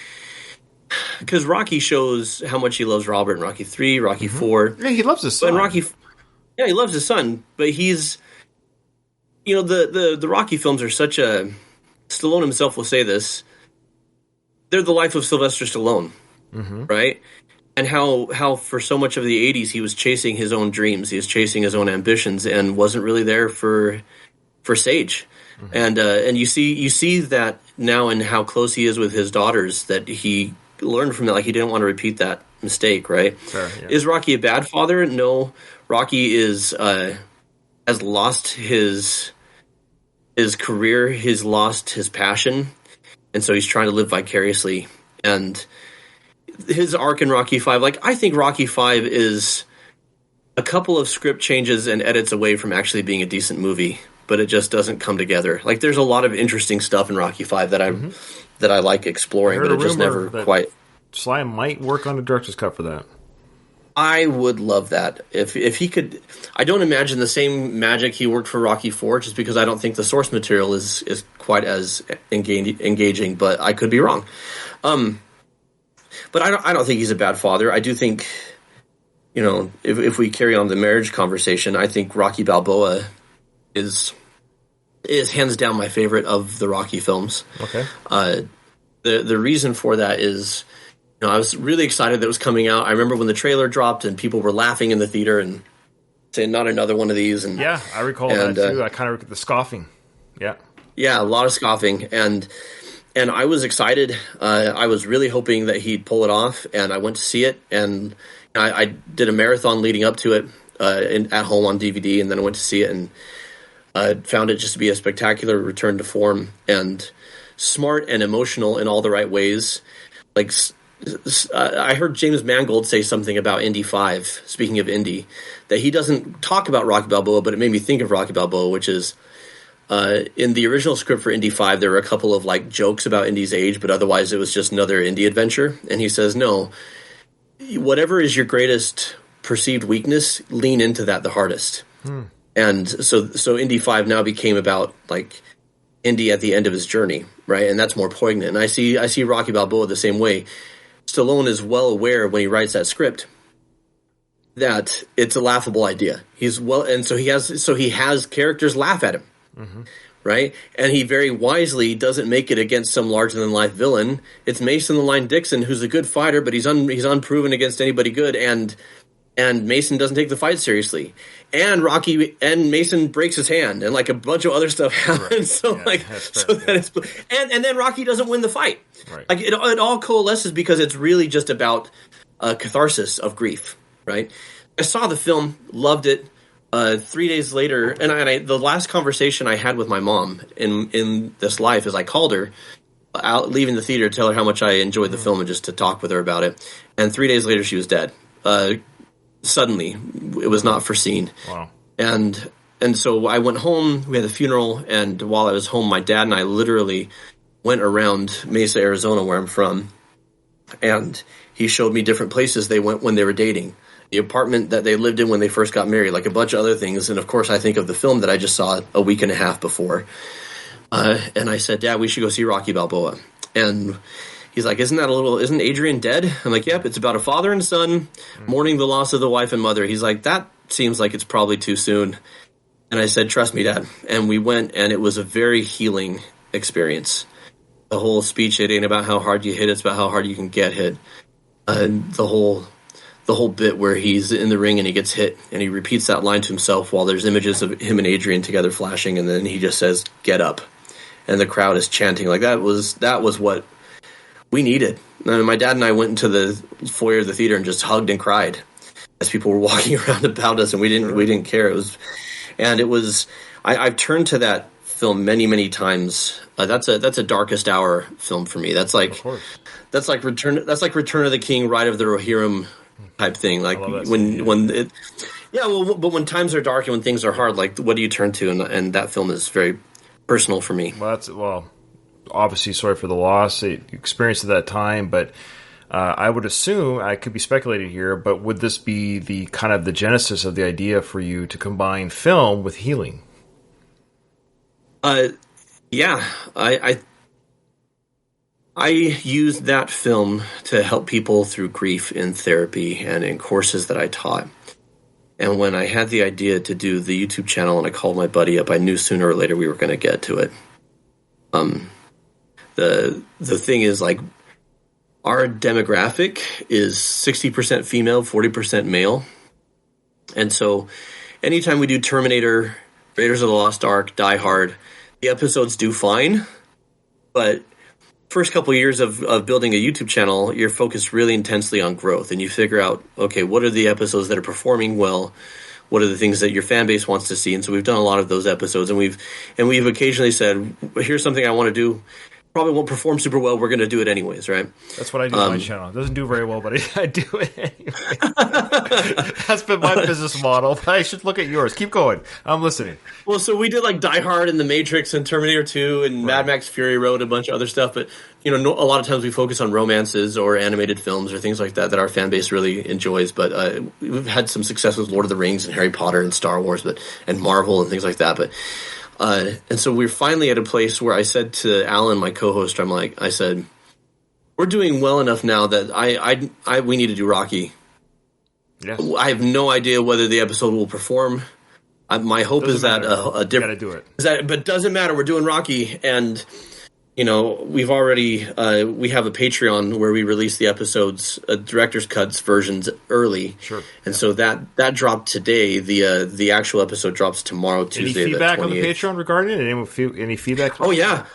because Rocky shows how much he loves Robert in Rocky III, Rocky IV. Yeah, he loves his son. Yeah, he loves his son, but he's, the Rocky films are such a, Stallone himself will say this, they're the life of Sylvester Stallone, right? And how for so much of the 80s he was chasing his own dreams, he was chasing his own ambitions, and wasn't really there for Sage. And you see that now in how close he is with his daughters, that he learned from that, like he didn't want to repeat that mistake, right? Sure, yeah. Is Rocky a bad father? No. Rocky has lost his career, he's lost his passion, and so he's trying to live vicariously. And his arc in Rocky V, I think Rocky V is a couple of script changes and edits away from actually being a decent movie, but it just doesn't come together. Like, there's a lot of interesting stuff in Rocky V that I like exploring, but it just never quite... Sly might work on a director's cut for that. I would love that if he could. I don't imagine the same magic he worked for Rocky IV, just because I don't think the source material is quite as engaging. But I could be wrong. But I don't think he's a bad father. I do think, if we carry on the marriage conversation, I think Rocky Balboa is hands down my favorite of the Rocky films. Okay. The reason for that is, I was really excited that it was coming out. I remember when the trailer dropped and people were laughing in the theater and saying, "Not another one of these." And yeah, I recall that too. I kind of the scoffing. Yeah, yeah, a lot of scoffing, and I was excited. I was really hoping that he'd pull it off, and I went to see it, and I did a marathon leading up to it at home on DVD, and then I went to see it, and found it just to be a spectacular return to form and smart and emotional in all the right ways. Like, I heard James Mangold say something about Indy 5, speaking of Indy, that he doesn't talk about Rocky Balboa, but it made me think of Rocky Balboa, which is, in the original script for Indy 5, there were a couple of like jokes about Indy's age, but otherwise it was just another Indy adventure. And he says, no, whatever is your greatest perceived weakness, lean into that the hardest. And so Indy 5 now became about like Indy at the end of his journey, right? And that's more poignant. And I see Rocky Balboa the same way. Stallone is well aware when he writes that script that it's a laughable idea. So he has characters laugh at him, right? And he very wisely doesn't make it against some larger than life villain. It's Mason the Line Dixon, who's a good fighter, but he's unproven against anybody good, and Mason doesn't take the fight seriously. And Mason breaks his hand, and like a bunch of other stuff happens. Right. And then Rocky doesn't win the fight. Right. Like it all coalesces because it's really just about catharsis of grief, right? I saw the film, loved it. 3 days later, and the last conversation I had with my mom in this life is I called her out leaving the theater to tell her how much I enjoyed the film and just to talk with her about it. And 3 days later, she was dead. Suddenly, it was not foreseen. Wow. And so I went home, we had the funeral, and while I was home, my dad and I literally went around Mesa, Arizona, where I'm from, and he showed me different places they went when they were dating, the apartment that they lived in when they first got married, like a bunch of other things. And of course, I think of the film that I just saw a week and a half before. And I said, Dad, we should go see Rocky Balboa. And he's like, isn't Adrian dead? I'm like, yep, it's about a father and son mourning the loss of the wife and mother. He's like, that seems like it's probably too soon. And I said, trust me, Dad. And we went, and it was a very healing experience. The whole speech, it ain't about how hard you hit, it's about how hard you can get hit. The whole bit where he's in the ring and he gets hit, and he repeats that line to himself while there's images of him and Adrian together flashing, and then he just says, get up. And the crowd is chanting. Like, that was what we needed. And my dad and I went into the foyer of the theater and just hugged and cried as people were walking around about us, and we didn't care. I've turned to that film many, many times. That's a Darkest Hour film for me. That's like Return of the King, Ride of the Rohirrim type thing. Like but when times are dark and when things are hard, like what do you turn to? And that film is very personal for me. Well, obviously sorry for the loss you experienced at that time, but I would assume, I could be speculating here, but would this be the kind of the genesis of the idea for you to combine film with healing? Yeah, I used that film to help people through grief in therapy and in courses that I taught. And when I had the idea to do the YouTube channel and I called my buddy up, I knew sooner or later we were going to get to it. The thing is, like, our demographic is 60% female, 40% male. And so anytime we do Terminator, Raiders of the Lost Ark, Die Hard, the episodes do fine. But first couple of years of building a YouTube channel, you're focused really intensely on growth. And you figure out, okay, what are the episodes that are performing well? What are the things that your fan base wants to see? And so we've done a lot of those episodes, and we've occasionally said, here's something I want to do. Probably won't perform super well. We're going to do it anyways, right? That's what I do on my channel. It doesn't do very well, but I do it anyway. That's been my business model. I should look at yours. Keep going. I'm listening. Well, so we did like Die Hard and The Matrix and Terminator 2 and Mad Max Fury Road, a bunch of other stuff. But, a lot of times we focus on romances or animated films or things like that our fan base really enjoys. But we've had some success with Lord of the Rings and Harry Potter and Star Wars and Marvel and things like that. But and so we're finally at a place where I said to Alan, my co-host, I said, we're doing well enough now that we need to do Rocky. Yeah. I have no idea whether the episode will perform. My hope is that a different. Got to do it. But it doesn't matter. We're doing Rocky, and we've already we have a Patreon where we release the episodes, director's cuts versions early. Sure. And so that dropped today. The actual episode drops tomorrow, Tuesday. Any feedback the 28th. on the Patreon regarding it? Any feedback? Oh yeah.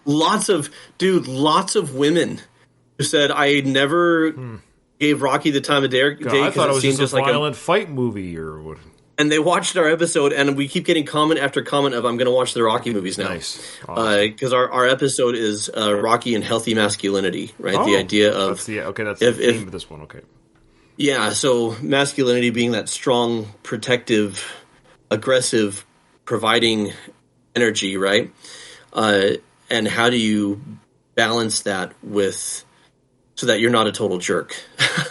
Lots of women who said I never gave Rocky the time of day. God, I thought it was just a like violent fight movie or what. And they watched our episode, and we keep getting comment after comment of, I'm going to watch the Rocky movies now. Nice. Awesome. Because our episode is Rocky and healthy masculinity, right? Oh, the idea of... that's the theme of this one, okay. Yeah, so masculinity being that strong, protective, aggressive, providing energy, right? And how do you balance that with... so that you're not a total jerk.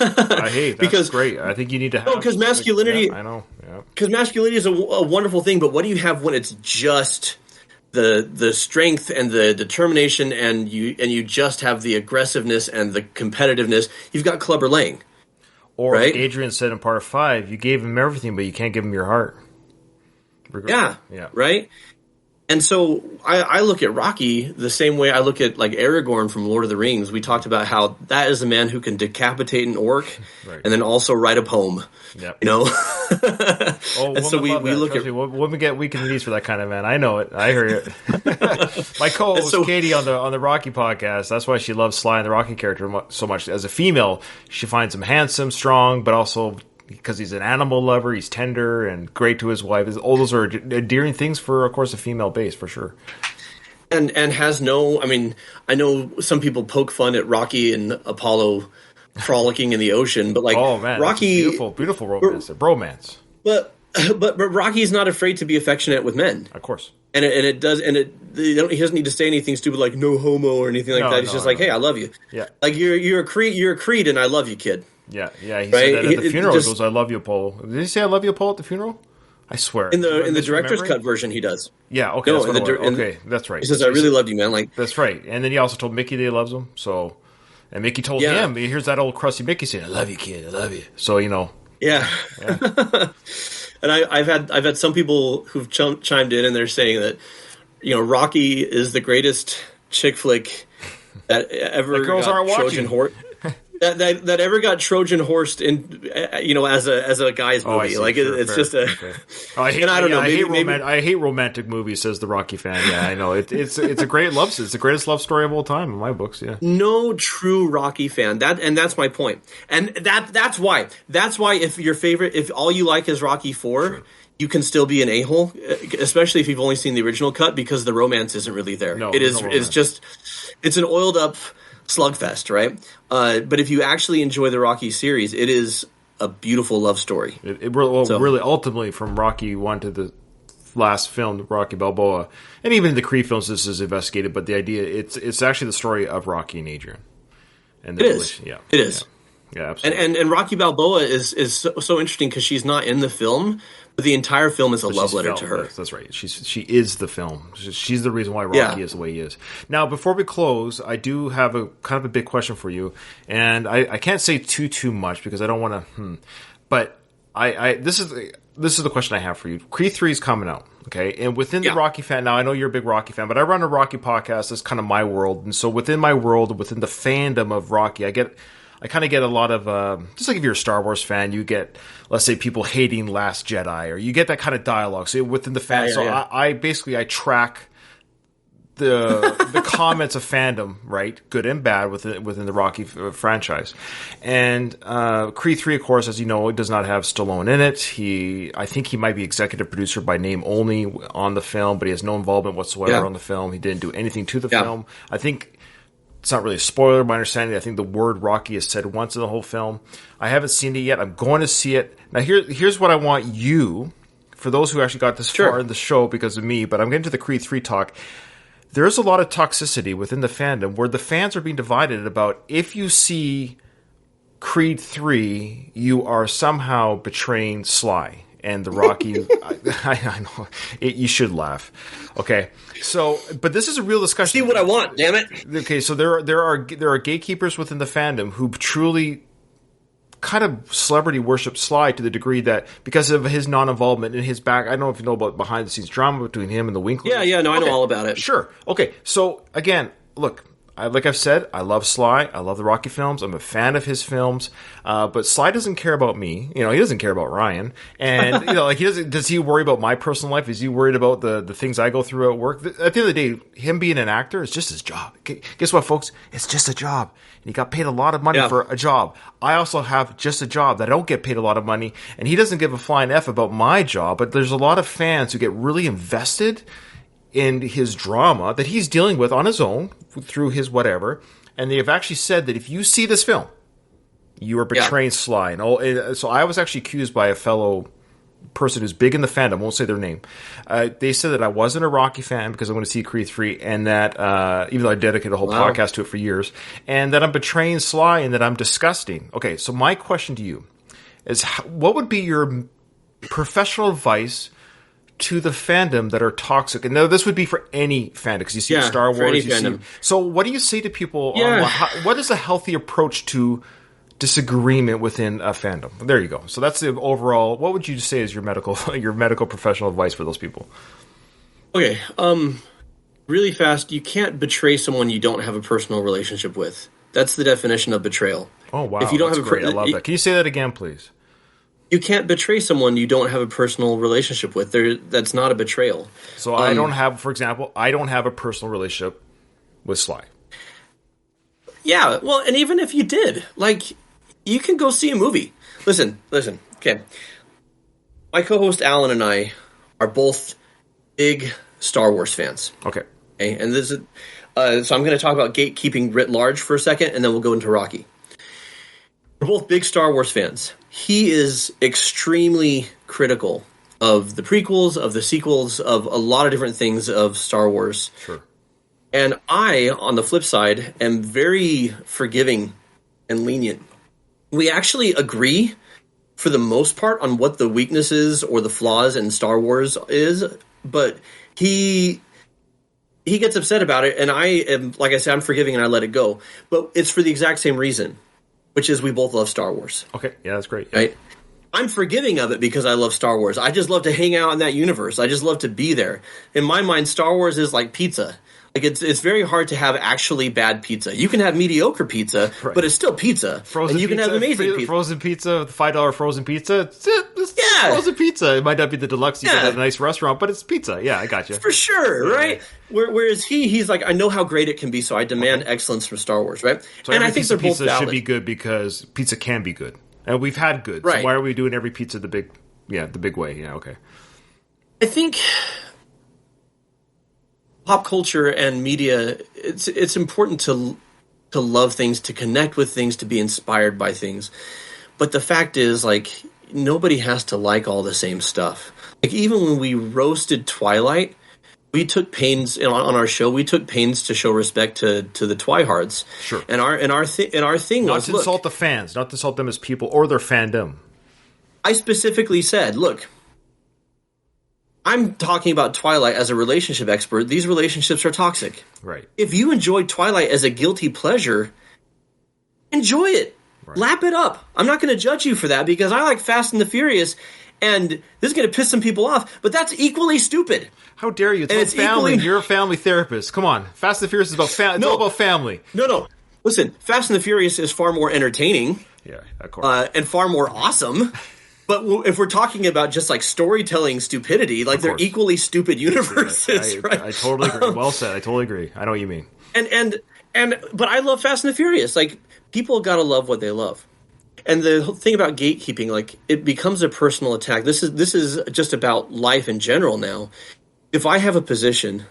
I hate that's great. I think you need to have... because masculinity... I know, yeah. Because masculinity is a wonderful thing, but what do you have when it's just the strength and the determination, and you just have the aggressiveness and the competitiveness? You've got Clubber Lang. Or right? like Adrian said in part 5, you gave him everything, but you can't give him your heart. Yeah, right? And so I look at Rocky the same way I look at like Aragorn from Lord of the Rings. We talked about how that is a man who can decapitate an orc right. and then also write a poem. Yep. And so we look at women get weak in the knees for that kind of man. I know it. I hear it. My co-host Katie on the Rocky podcast. That's why she loves Sly and the Rocky character so much. As a female, she finds him handsome, strong, but also because he's an animal lover, he's tender and great to his wife. All those are endearing things for, of course, a female base, for sure. And has no, I mean, I know some people poke fun at Rocky and Apollo frolicking in the ocean, but like, oh man, Rocky, beautiful romance, bromance. But Rocky's not afraid to be affectionate with men, of course. And he doesn't need to say anything stupid like no homo or anything like that. He's just like, hey, I love you. Yeah, like you're a Creed, and I love you, kid. Yeah. He said that at the funeral. He goes, "I love you, Apollo." Did he say "I love you, Apollo" at the funeral? I swear. In the director's cut version, he does. Yeah. Okay. No, that's right. He says, "I really loved you, man." Like that's right. And then he also told Mickey that he loves him. So, and Mickey told him. Here's that old crusty Mickey saying, "I love you, kid. I love you." So Yeah. And I've had some people who've chimed in, and they're saying that Rocky is the greatest chick flick that ever got Trojan horse. That ever got Trojan horsed in, as a guy's movie. It's just a. Okay. I hate romantic movies, says the Rocky fan. Yeah, I know it's a great love. It's the greatest love story of all time in my books. Yeah. No true Rocky fan. That's my point. And that's why if all you like is Rocky 4. Sure. You can still be an a-hole, especially if you've only seen the original cut, because the romance isn't really there. No, it's an oiled up slugfest, right? But if you actually enjoy the Rocky series, it is a beautiful love story. Really, ultimately, from Rocky 1 to the last film, Rocky Balboa, and even the Creed films, this is investigated. But the idea, it's actually the story of Rocky and Adrian. And it is. Yeah, it is. Yeah, absolutely. And Rocky Balboa is so interesting because she's not in the film, but the entire film is a love letter to her. That's right. She is the film. She's the reason why Rocky is the way he is. Now, before we close, I do have a kind of a big question for you, and I can't say too much because I don't want to. But this is the question I have for you. Creed 3 is coming out, okay? And within the Rocky fan, now I know you're a big Rocky fan, but I run a Rocky podcast. That's kind of my world, and so within my world, within the fandom of Rocky, I kind of get a lot of, just like if you're a Star Wars fan, you get, let's say, people hating Last Jedi, or you get that kind of dialogue. So within the fan, I basically track the comments of fandom, right, good and bad within the Rocky franchise. And Creed 3, of course, as you know, does not have Stallone in it. I think he might be executive producer by name only on the film, but he has no involvement whatsoever on the film. He didn't do anything to the film. I think. It's not really a spoiler, my understanding. I think the word Rocky is said once in the whole film. I haven't seen it yet. I'm going to see it. Now, here's what I want you, for those who actually got this far in the show because of me, but I'm getting to the Creed 3 talk. There's a lot of toxicity within the fandom where the fans are being divided about if you see Creed 3, you are somehow betraying Sly. And the Rocky, I know, you should laugh. Okay, so, but this is a real discussion. See what I want, damn it. Okay, so there are gatekeepers within the fandom who truly kind of celebrity worship Sly to the degree that because of his non-involvement in his back, I don't know if you know about behind the scenes drama between him and the Winklers. Yeah, no, I know all about it. Sure. Okay, so again, look, like I've said, I love Sly. I love the Rocky films. I'm a fan of his films. But Sly doesn't care about me. He doesn't care about Ryan. And, like he doesn't, does he worry about my personal life? Is he worried about the things I go through at work? At the end of the day, him being an actor is just his job. Guess what, folks? It's just a job. And he got paid a lot of money for a job. I also have just a job that I don't get paid a lot of money. And he doesn't give a flying F about my job. But there's a lot of fans who get really invested in his drama that he's dealing with on his own through his whatever, and they have actually said that if you see this film, you are betraying Sly. And so I was actually accused by a fellow person who's big in the fandom, won't say their name. They said that I wasn't a Rocky fan because I want to see Creed 3, and that even though I dedicated a whole podcast to it for years, and that I'm betraying Sly and that I'm disgusting. Okay, so my question to you is, what would be your professional advice to the fandom that are toxic? And now this would be for any fandom, because you see Star Wars. So what do you say to people? What is a healthy approach to disagreement within a fandom? There you go. So that's the overall. What would you say is your medical professional advice for those people? Okay, really fast. You can't betray someone you don't have a personal relationship with. That's the definition of betrayal. Oh wow! If you don't have great. I love that. Can you say that again, please? You can't betray someone you don't have a personal relationship with. That's not a betrayal. So I don't have, for example, I don't have a personal relationship with Sly. Yeah, well, and even if you did, like, you can go see a movie. Listen. Okay, my co-host Alan and I are both big Star Wars fans. Okay, and this is so I'm going to talk about gatekeeping writ large for a second, and then we'll go into Rocky. We're both big Star Wars fans. He is extremely critical of the prequels, of the sequels, of a lot of different things of Star Wars. Sure. And I, on the flip side, am very forgiving and lenient. We actually agree, for the most part, on what the weaknesses or the flaws in Star Wars is, but he gets upset about it, and I am, like I said, I'm forgiving and I let it go. But it's for the exact same reason, which is we both love Star Wars. Okay, yeah, that's great. Right? I'm forgiving of it because I love Star Wars. I just love to hang out in that universe. I just love to be there. In my mind, Star Wars is like pizza. Like it's very hard to have actually bad pizza. You can have mediocre pizza, right, but it's still pizza. Frozen and you pizza, can have amazing pizza. Frozen pizza, $5 frozen pizza. It's frozen pizza. It might not be the deluxe you get at a nice restaurant, but it's pizza. Yeah, I got you. For sure, right? Whereas he's like, I know how great it can be, so I demand excellence from Star Wars, right? So and I think they're both valid. Should be good because pizza can be good. And we've had good. Right. So why are we doing every pizza the big way? Yeah, okay. I think pop culture and media, it's important to love things, to connect with things, to be inspired by things. But the fact is, like, nobody has to like all the same stuff. Like, even when we roasted Twilight, we took pains on our show. We took pains to show respect to the Twihards. Sure. And our thing not was to insult the fans, not to insult them as people or their fandom. I specifically said, look, I'm talking about Twilight as a relationship expert. These relationships are toxic. Right. If you enjoy Twilight as a guilty pleasure, enjoy it. Right. Lap it up. I'm not going to judge you for that because I like Fast and the Furious, and this is going to piss some people off, but that's equally stupid. How dare you? It's about family. You're a family therapist. Come on. Fast and the Furious is about family. It's all about family. No. Listen, Fast and the Furious is far more entertaining. Yeah, of course. And far more awesome. But if we're talking about just like storytelling stupidity, like they're equally stupid universes, right? I totally agree. Well said. I totally agree. I know what you mean. But I love Fast and the Furious. Like, people gotta love what they love. And the whole thing about gatekeeping, like, it becomes a personal attack. This is just about life in general now. If I have a position,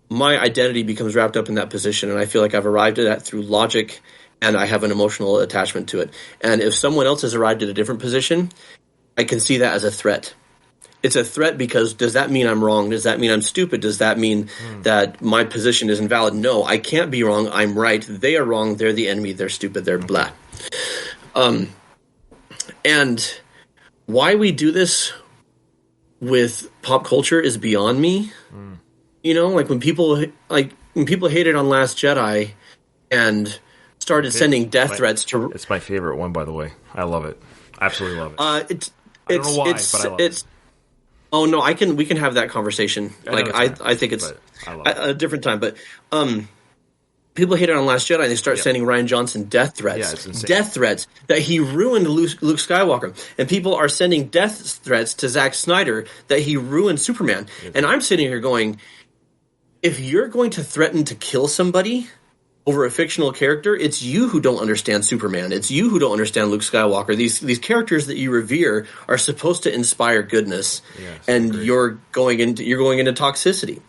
my identity becomes wrapped up in that position, and I feel like I've arrived at that through logic, and I have an emotional attachment to it. And if someone else has arrived at a different position, I can see that as a threat. It's a threat because does that mean I'm wrong? Does that mean I'm stupid? Does that mean that my position is invalid? No, I can't be wrong. I'm right. They are wrong. They're the enemy. They're stupid. They're blah. And why we do this with pop culture is beyond me. You know, like when people hated on Last Jedi and started sending death threats to. It's my favorite one, by the way. I love it. Absolutely love it. I don't know why, but I love it. Oh no, we can have that conversation. I think it's a different time, but people hated on Last Jedi and they start sending Rian Johnson death threats. Yeah, it's insane. Death threats that he ruined Luke Skywalker. And people are sending death threats to Zack Snyder that he ruined Superman. And I'm sitting here going, if you're going to threaten to kill somebody over a fictional character, it's you who don't understand Superman. It's you who don't understand Luke Skywalker. These characters that you revere are supposed to inspire goodness, and you're going into toxicity.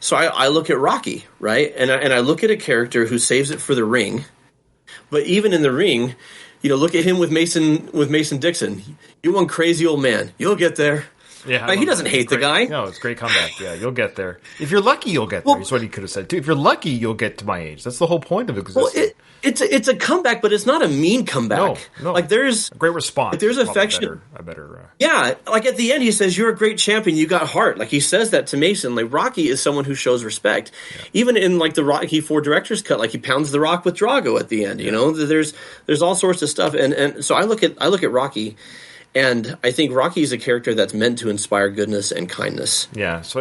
So I look at Rocky, right, and I look at a character who saves it for the ring, but even in the ring, look at him with Mason Dixon. You one crazy old man. You'll get there. Yeah, he doesn't hate the guy. No, it's a great comeback. Yeah, you'll get there. If you're lucky, you'll get there. That's what he could have said too. If you're lucky, you'll get to my age. That's the whole point of existing. Well, it's a comeback, but it's not a mean comeback. No. Like there's a great response. Like, there's affection. I better. Yeah, like at the end, he says, "You're a great champion. You got heart." Like he says that to Mason. Like Rocky is someone who shows respect. Yeah. Even in like the Rocky IV director's cut, like he pounds the rock with Drago at the end. There's all sorts of stuff, and so I look at Rocky. And I think Rocky is a character that's meant to inspire goodness and kindness. Yeah, so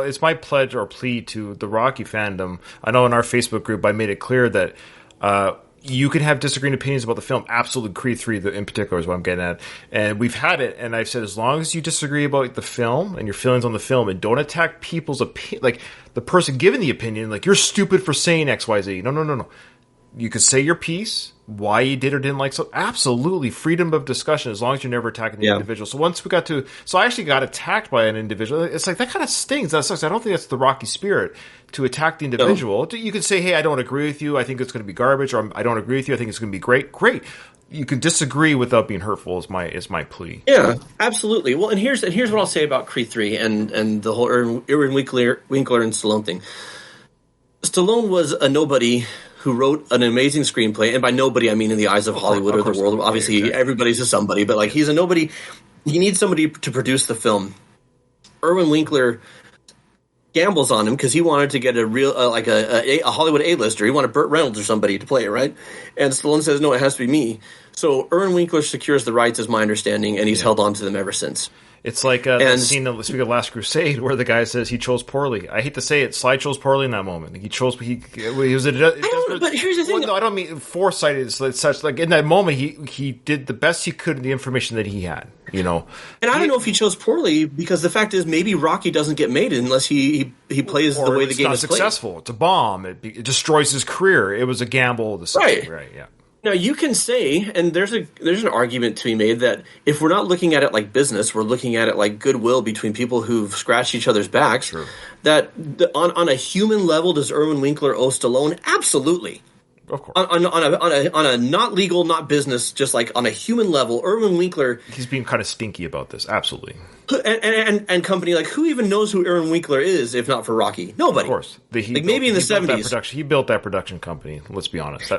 it's my pledge or plea to the Rocky fandom. I know in our Facebook group I made it clear that you can have disagreeing opinions about the film. Absolutely, Creed 3 in particular is what I'm getting at. And we've had it, and I've said as long as you disagree about the film and your feelings on the film and don't attack people's opinion, like the person giving the opinion, like you're stupid for saying X, Y, Z. No. You could say your piece, why you did or didn't like so. Absolutely, freedom of discussion as long as you're never attacking the individual. So once we I actually got attacked by an individual. It's like that kind of stings. That sucks. I don't think that's the Rocky spirit to attack the individual. No. You can say, hey, I don't agree with you. I think it's going to be garbage, or I don't agree with you. I think it's going to be great. Great. You can disagree without being hurtful. Is my plea. Yeah, absolutely. Well, and here's what I'll say about Creed 3 and the whole Erwin Winkler and Stallone thing. Stallone was a nobody who wrote an amazing screenplay, and by nobody I mean in the eyes of Hollywood or the world. Obviously, everybody's a somebody, but like he's a nobody. He needs somebody to produce the film. Erwin Winkler gambles on him because he wanted to get a real a Hollywood A-lister. He wanted Burt Reynolds or somebody to play it, right? And Stallone says, no, it has to be me. So Erwin Winkler secures the rights, is my understanding, and he's held on to them ever since. It's like the scene of speaking of Last Crusade where the guy says he chose poorly. I hate to say it, Sly chose poorly in that moment. He was a but here's the thing. Well, no, I don't mean foresight is such. Like in that moment, he did the best he could with the information that he had. And I don't know if he chose poorly because the fact is maybe Rocky doesn't get made unless he plays the way the game is played. It's not successful. It's a bomb. It destroys his career. It was a gamble. Right. Yeah. Now you can say, and there's an argument to be made that if we're not looking at it like business, we're looking at it like goodwill between people who've scratched each other's backs. Sure. That on a human level, does Erwin Winkler owe Stallone? Absolutely. Of course. On a not legal, not business, just like on a human level, Erwin Winkler. He's being kind of stinky about this. Absolutely. And company, like, who even knows who Erwin Winkler is if not for Rocky? Nobody. Of course. Maybe in the 70s. He built that production company. Let's be honest.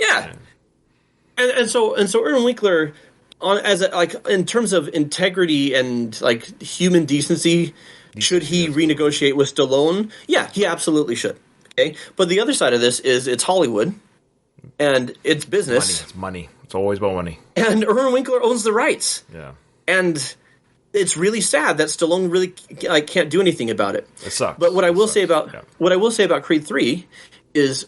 And so Erwin Winkler, in terms of integrity and like human decency, should he renegotiate with Stallone? Yeah, he absolutely should. Okay, but the other side of this is it's Hollywood, and it's business. It's money. It's always about money. And Erwin Winkler owns the rights. Yeah, and it's really sad that Stallone really can't do anything about it. It sucks. But what I will say about Creed 3 is.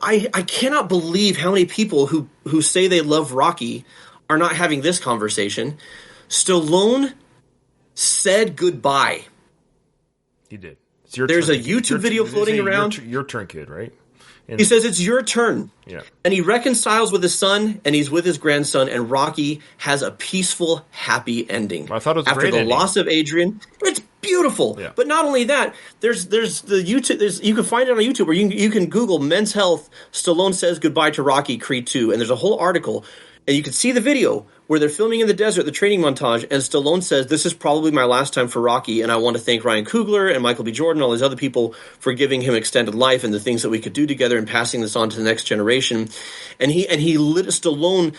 I cannot believe how many people who say they love Rocky are not having this conversation. Stallone said goodbye. He did. There's a YouTube video floating around. Your turn, kid, right? He says it's your turn. Yeah. And he reconciles with his son, and he's with his grandson, and Rocky has a peaceful, happy ending. I thought it was after the loss of Adrian. It's beautiful. Yeah. But not only that, there's the YouTube. You can find it on YouTube, or you can Google Men's Health. Stallone says goodbye to Rocky Creed 2, and there's a whole article, and you can see the video where they're filming in the desert, the training montage, and Stallone says, this is probably my last time for Rocky, and I want to thank Ryan Coogler and Michael B. Jordan and all these other people for giving him extended life and the things that we could do together and passing this on to the next generation. And he lit Stallone.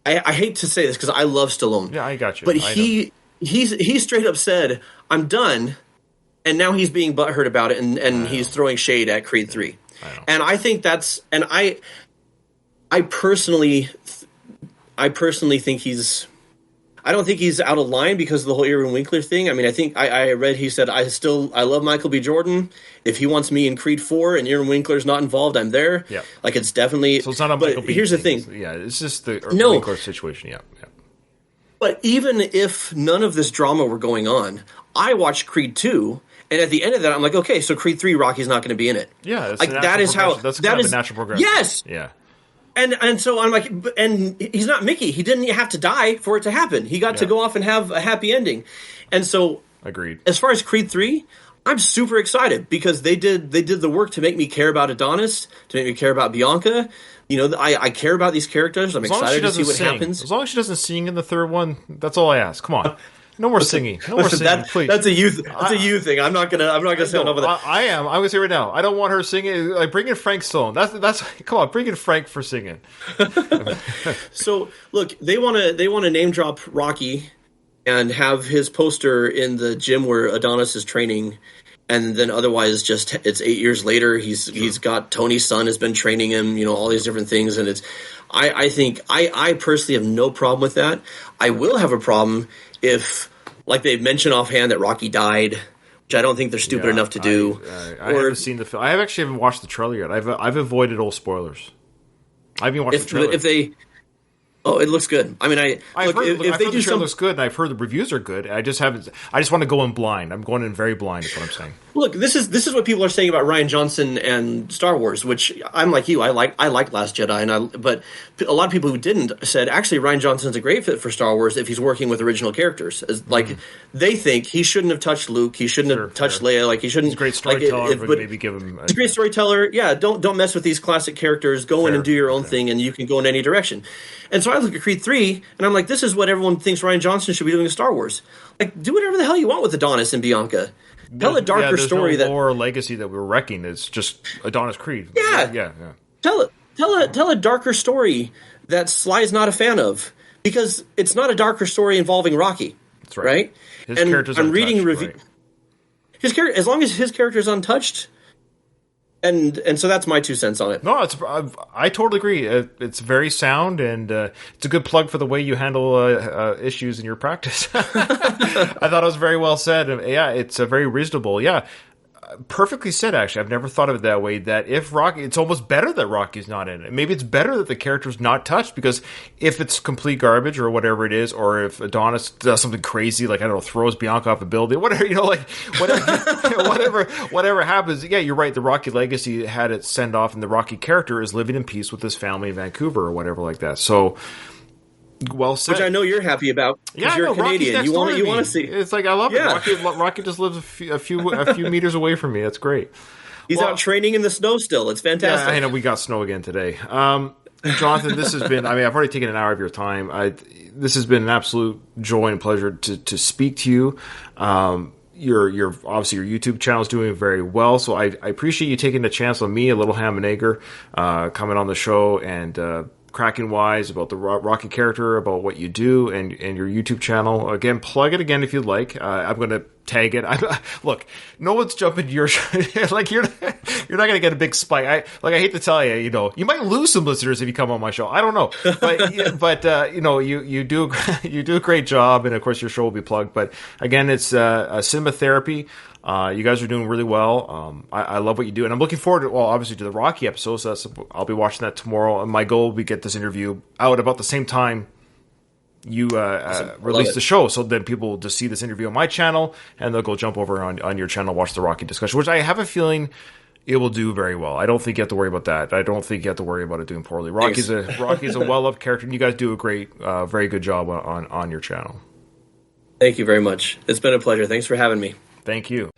I hate to say this because I love Stallone. Yeah, I got you. But he straight up said, I'm done, and now he's being butthurt about it, and he's throwing shade at Creed 3. And I think that's – and I personally think he's. I don't think he's out of line because of the whole Irwin Winkler thing. I mean, I think I read he said, I love Michael B. Jordan. If he wants me in Creed 4 and Irwin Winkler's not involved, I'm there. Yeah. Like, it's definitely... So it's not a Michael B. Here's thing. the thing. Yeah, it's just the No. Winkler situation. Yeah. But even if none of this drama were going on, I watched Creed 2, and at the end of that, I'm like, okay, so Creed 3, Rocky's not going to be in it. Yeah, that's like, that is how... That's that kind is, of a natural progression. Yes! Yeah. And so I'm like, and he's not Mickey. He didn't have to die for it to happen. He got to go off and have a happy ending. And so, agreed. As far as Creed 3, I'm super excited because they did the work to make me care about Adonis, to make me care about Bianca. You know, I care about these characters. I'm excited to see what happens. As long as she doesn't sing in the third one, that's all I ask. Come on. No more singing. No more singing, please. That's a you thing. I'm not gonna say enough of that. I am. I was here right now. I don't want her singing. Like, bring in Frank Stone. That's. Come on, bring in Frank for singing. So look, they want to name drop Rocky, and have his poster in the gym where Adonis is training, and then otherwise just it's 8 years later. He's got Tony's son has been training him. You know, all these different things, and it's. I think I personally have no problem with that. I will have a problem if, like they mentioned offhand, that Rocky died, which I don't think they're stupid enough to do. I haven't seen the film. I haven't watched the trailer yet. I've avoided all spoilers. I haven't watched the trailer. It looks good. I mean, if they do the trailer looks good, and I've heard the reviews are good. I just want to go in blind. I'm going in very blind. Is what I'm saying. Look, this is what people are saying about Rian Johnson and Star Wars, which I'm like you. I like Last Jedi, but a lot of people who didn't said actually Rian Johnson's a great fit for Star Wars if he's working with original characters. They think he shouldn't have touched Luke. He shouldn't have touched Leia. Like he shouldn't. He's a great storyteller. But maybe give him. He's a great storyteller. Yeah, don't mess with these classic characters. Go in and do your own thing, and you can go in any direction. And so I look at Creed 3, and I'm like, this is what everyone thinks Rian Johnson should be doing in Star Wars. Like, do whatever the hell you want with Adonis and Bianca. Tell a darker story. No lore legacy that we're wrecking. It's just Adonis Creed. Yeah. Tell a darker story that Sly's not a fan of, because it's not a darker story involving Rocky. That's right. His character's untouched. I'm reading review. Right. His character, as long as his character is untouched. And so that's my 2 cents on it. No, I totally agree. It's very sound, and it's a good plug for the way you handle issues in your practice. I thought it was very well said. Yeah, it's very reasonable. Yeah, perfectly said, actually. I've never thought of it that way, that if Rocky... It's almost better that Rocky's not in it. Maybe it's better that the character's not touched, because if it's complete garbage or whatever it is, or if Adonis does something crazy, like, I don't know, throws Bianca off a building, whatever, whatever happens, yeah, you're right, the Rocky legacy had it send off, and the Rocky character is living in peace with his family in Vancouver or whatever like that. So... Well said. Which I know you're happy about because you're a Canadian. You want to see. It's like I love it. Rocky just lives a few meters away from me. That's great. He's out training in the snow still. It's fantastic. Yeah, I know we got snow again today. Jonathan, this has been. I mean, I've already taken an hour of your time. This has been an absolute joy and pleasure to speak to you. Your obviously your YouTube channel is doing very well, so I appreciate you taking a chance on me, a little ham and egger, coming on the show and. Cracking wise about the Rocky character, about what you do, and your YouTube channel. Again, plug it again if you'd like. I'm going to tag it. Look, no one's jumping to your like you're not going to get a big spike. I hate to tell you, you might lose some listeners if you come on my show. I don't know, but you do a great job, and of course your show will be plugged. But again, it's Cinema Therapy. You guys are doing really well. I love what you do, and I'm looking forward to, obviously to the Rocky episode. So I'll be watching that tomorrow. And my goal will be to get this interview out about the same time you release the show, so then people will just see this interview on my channel, and they'll go jump over on your channel, watch the Rocky discussion, which I have a feeling it will do very well. I don't think you have to worry about that. I don't think you have to worry about it doing poorly. Rocky's a well-loved character, and you guys do a great, very good job on your channel. Thank you very much. It's been a pleasure. Thanks for having me. Thank you.